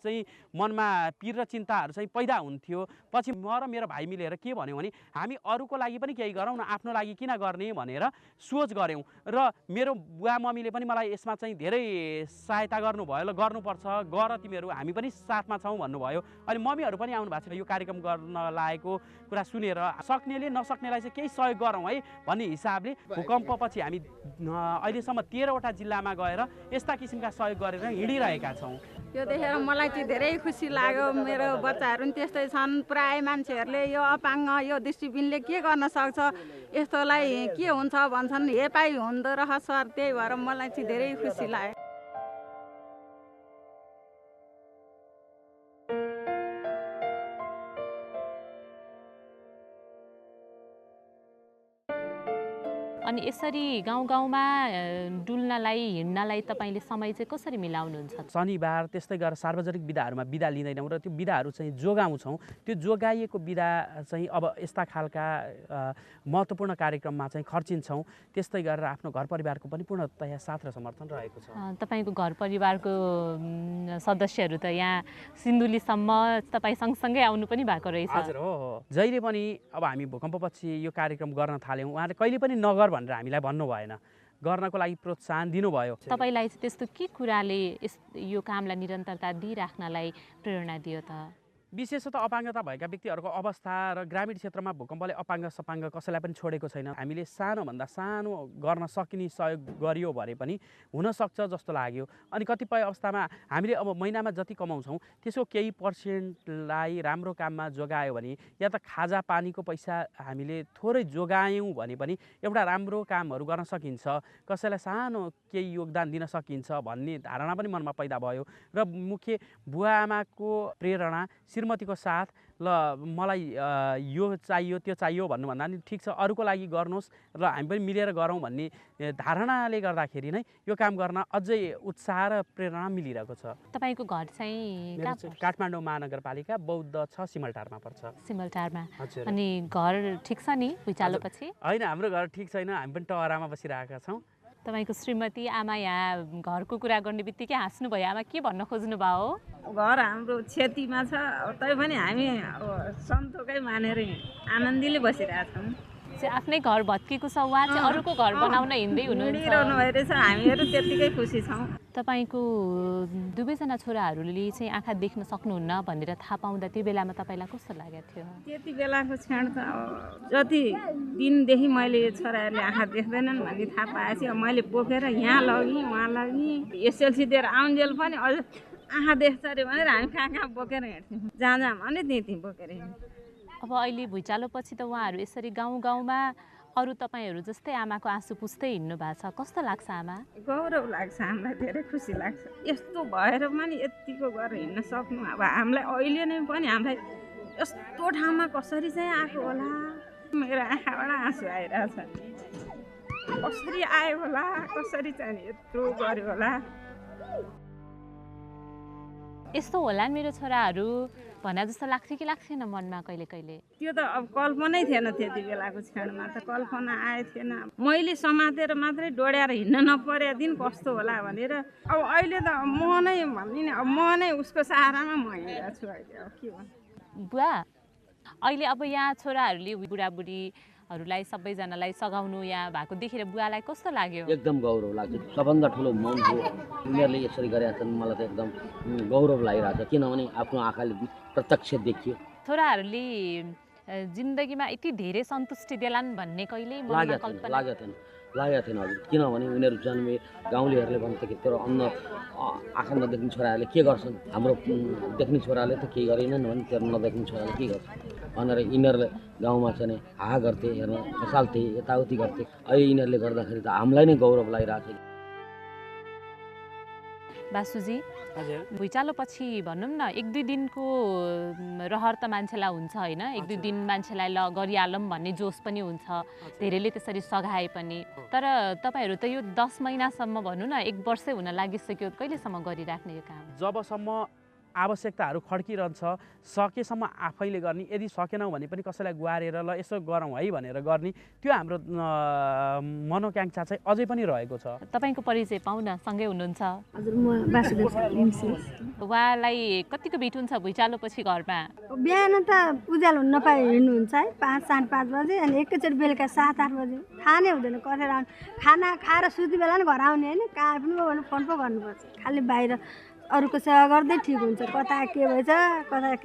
चाहिँ मनमा पीर र चिन्ताहरू चाहिँ पैदा हुन्थ्यो। पछि म र मेरो भाइ मिलेर के भन्यौँ भने हामी अरूको लागि पनि केही गरौँ न, आफ्नो लागि किन गर्ने भनेर सोच गऱ्यौँ। र मेरो बुवा मम्मीले पनि मलाई यसमा चाहिँ धेरै सहायता गर्नुभयो। ल गर्नुपर्छ, गर तिमीहरू, हामी पनि साथमा छौँ भन्नुभयो। अनि मम्मीहरू पनि आउनु भएको छ यो कार्यक्रम गर्न लागेको कुरा सुनेर सक्नेले नसक्नेलाई चाहिँ केही सहयोग गरौँ है भन्ने हिसाबले भूकम्पपछि हामी अहिलेसम्म 13वटा जिल्लामा गएर यस्ता किसिमका सहयोग गरेर हिँडिरहेका छौँ। यो देखेर मलाई चाहिँ धेरै खुसी लाग्यो। मेरो बच्चाहरू पनि त्यस्तै छन्। प्राय मान्छेहरूले यो अपाङ्ग यो दृष्टिबिनले के गर्न सक्छ, यस्तोलाई के हुन्छ भन्छन्, हेपाई हुँदो रहेछ सर। त्यही भएर मलाई चाहिँ धेरै खुसी लाग्यो। अनि यसरी गाउँ गाउँमा डुल्नलाई हिँड्नलाई तपाईँले समय चाहिँ कसरी मिलाउनुहुन्छ? शनिबार त्यस्तै गरेर सार्वजनिक बिदाहरूमा बिदा लिँदैनौँ र त्यो बिदाहरू चाहिँ जोगाउँछौँ। त्यो जोगाइएको बिदा चाहिँ अब यस्ता खालका महत्त्वपूर्ण कार्यक्रममा चाहिँ खर्चिन्छौँ। त्यस्तै गरेर आफ्नो घर परिवारको पनि पूर्णतया साथ र समर्थन रहेको छ। तपाईँको घर परिवारको सदस्यहरू त यहाँ सिन्धुलीसम्म तपाईँ सँगसँगै आउनु पनि भएको रहेछ? हजुर हो। जहिले पनि अब हामी भूकम्पपछि यो कार्यक्रम गर्न थाल्यौँ, उहाँले कहिले पनि नगर भनेर हामीलाई भन्नु भएन, गर्नको लागि प्रोत्साहन दिनुभयो। तपाईँलाई त्यस्तो के कुराले यो कामलाई निरन्तरता दिइराख्नलाई प्रेरणा दियो त? विशेषतः अपाङ्गता भएका व्यक्तिहरूको अवस्था र ग्रामीण क्षेत्रमा भूकम्पले अपाङ्ग सपाङ्ग कसैलाई पनि छोडेको छैन। हामीले सानोभन्दा सानो गर्न सकिने सहयोग गरियो भने पनि हुनसक्छ जस्तो लाग्यो। अनि कतिपय अवस्थामा हामीले अब महिनामा जति कमाउँछौँ त्यसको केही पर्सेन्टलाई राम्रो काममा जोगायो भने या त खाजा पानीको पैसा हामीले थोरै जोगायौँ भने पनि एउटा राम्रो कामहरू गर्न सकिन्छ, कसैलाई सानो केही योगदान दिन सकिन्छ भन्ने धारणा पनि मनमा पैदा भयो। र मुख्य बुवा आमाको प्रेरणा, श्रीमतीको साथ, ल मलाई यो चाहियो त्यो चाहियो भन्नुभन्दा नि ठिक छ अरूको लागि गर्नुहोस् र हामी पनि मिलेर गरौँ भन्ने धारणाले गर्दाखेरि नै यो काम गर्न अझै उत्साह र प्रेरणा मिलिरहेको छ। तपाईँको घर चाहिँ काठमाडौँ महानगरपालिका बौद्ध 6 सिमलटारमा पर्छ। सिमलटारमा। अनि घर ठिक छ नि भुइँचालोपछि? होइन, हाम्रो घर ठिक छैन, हामी पनि टहरामा बसिरहेका छौँ। तपाईँको श्रीमती आमा यहाँ घरको कुरा गर्ने बित्तिकै हाँस्नुभयो। आमा के भन्न खोज्नुभयो? घर हाम्रो क्षतिमा छ, तैपनि हामी सन्तोकै मानेर आनन्दीले बसिरहेछौँ। आफ्नै घर भत्किएको छ, उहाँ चाहिँ अरूको घर बनाउन हिँड्दै हुनुहुन्छ। भइरहेछ, हामीहरू त्यत्तिकै खुसी छौँ। तपाईँको दुवैजना छोराहरूले चाहिँ आँखा देख्न सक्नुहुन्न भनेर थाहा पाउँदा त्यो बेलामा तपाईँलाई कस्तो लागेको थियो? त्यति बेलाको क्षण त जति दिनदेखि मैले छोराहरूले आँखा देख्दैनन् भन्ने थाहा पाएपछि मैले बोकेर यहाँ लगेँ उहाँ लगेँ, एसएलसी दिएर आउन्जेल पनि अझ आँखा देख्छ अरे भनेर हामी कहाँ कहाँ बोकेर हिँड्थ्यौँ, जहाँ जहाँ भने त्यहीँ बोकेर हिँड्थ्यौँ। अब अहिले भुइँचालोपछि त उहाँहरू यसरी गाउँ गाउँमा अरू तपाईँहरू जस्तै आमाको आँसु पुस्दै हिँड्नु भएको छ, कस्तो लाग्छ आमा? गौरव लाग्छ, हामीलाई धेरै खुसी लाग्छ। यस्तो भएर पनि यतिको गरेर हिँड्न सक्नु अब हामीलाई अहिले नै पनि हामीलाई यस्तो ठाउँमा कसरी चाहिँ आएको होला, मेरो आँखाबाट आँसु आइरहेछ। कसरी आयो होला, कसरी चाहिँ यत्रो गर्यो होला। यस्तो होला नि मेरो छोराहरू भने जस्तो लाग्थ्यो कि लाग्थेन मनमा कहिले कहिले? त्यो त अब कल्पनै थिएन त्यति बेलाको क्षणमा त कल्पना आएको थिएन। मैले समातेर मात्रै डोड्याएर हिँड्न नपरे दिन कस्तो होला भनेर। अब अहिले त म नै भन्ने नि अब म नै उसको सहारामा म हिँडेको छु अहिले। अब के भन्नु बुवा, अहिले अब यहाँ छोराहरूले बुढाबुढीहरूलाई सबैजनालाई सघाउनु यहाँ भएको देखेर बुवालाई कस्तो लाग्यो? एकदम गौरव लाग्छ। सबभन्दा ठुलो मन हो उनीहरूले यसरी गरेका छन्, मलाई त एकदम गौरव लागिरहेको छ, किनभने आफ्नो आँखाले प्रत्यक्ष देखियो। छोराहरूले जिन्दगीमा यति धेरै सन्तुष्टि देलान् भन्ने कहिले मनमा कल्पना लागेको थिएन हजुर, किनभने उनीहरू जन्मे गाउँलेहरूले भन्थे कि तेरो अन्न आँखा नदेख्ने छोराहरूले के गर्छन्, हाम्रो देख्ने छोराले त केही गरेनन् भने तेरो नदेख्ने छोराले के गर्छ भनेर यिनीहरूले गाउँमा चाहिँ हाहा गर्थे, हेर्न खसाल्थे, यताउति गर्थे। अहिले यिनीहरूले गर्दाखेरि त हामीलाई नै गौरव लागिरहेको छ। बासुजी, भुइँचालो पछि भनौँ न 1-2 दिनको रहर त मान्छेलाई हुन्छ होइन? 1-2 दिन मान्छेलाई ल गरिहालौँ भन्ने जोस पनि हुन्छ, धेरैले त्यसरी सघाए पनि। तर तपाईँहरू त यो 10 महिनासम्म भनौँ न 1 वर्षै हुन लागिसक्यो, कहिलेसम्म गरिराख्ने यो काम? जबसम्म आवश्यकताहरू खड्किरहन्छ सकेसम्म आफैले गर्ने, यदि सकेनौँ भने पनि कसैलाई गुहारेर ल यसो गरौँ है भनेर गर्ने, त्यो हाम्रो मनोकांक्षा चाहिँ अझै पनि रहेको छ। तपाईँको परिचय पाउन, सँगै हुनुहुन्छ? हजुर, म बासुदेव। उहाँलाई कतिको भेट हुन्छ भुइँचालो पछि घरमा? बिहान त उज्यालो हुन नपाए हिँड्नुहुन्छ है 5-5:30 बजे, अनि एकैचोटि बेलुका 7-8 बजे। थाहा नै हुँदैन कतै आउनु, खाना खाएर सुत्ने बेला नि घर आउने होइन, कहाँ पनि फोन पो गर्नुपर्छ। खालि बाहिर अरूको सेवा गर्दै ठिक हुन्छ, कता के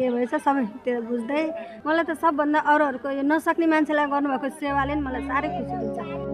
भएछ सबैतिर बुझ्दै। मलाई त सबभन्दा अरूहरूको यो नसक्ने मान्छेलाई गर्नुभएको सेवाले नि मलाई साह्रै खुसी हुन्छ।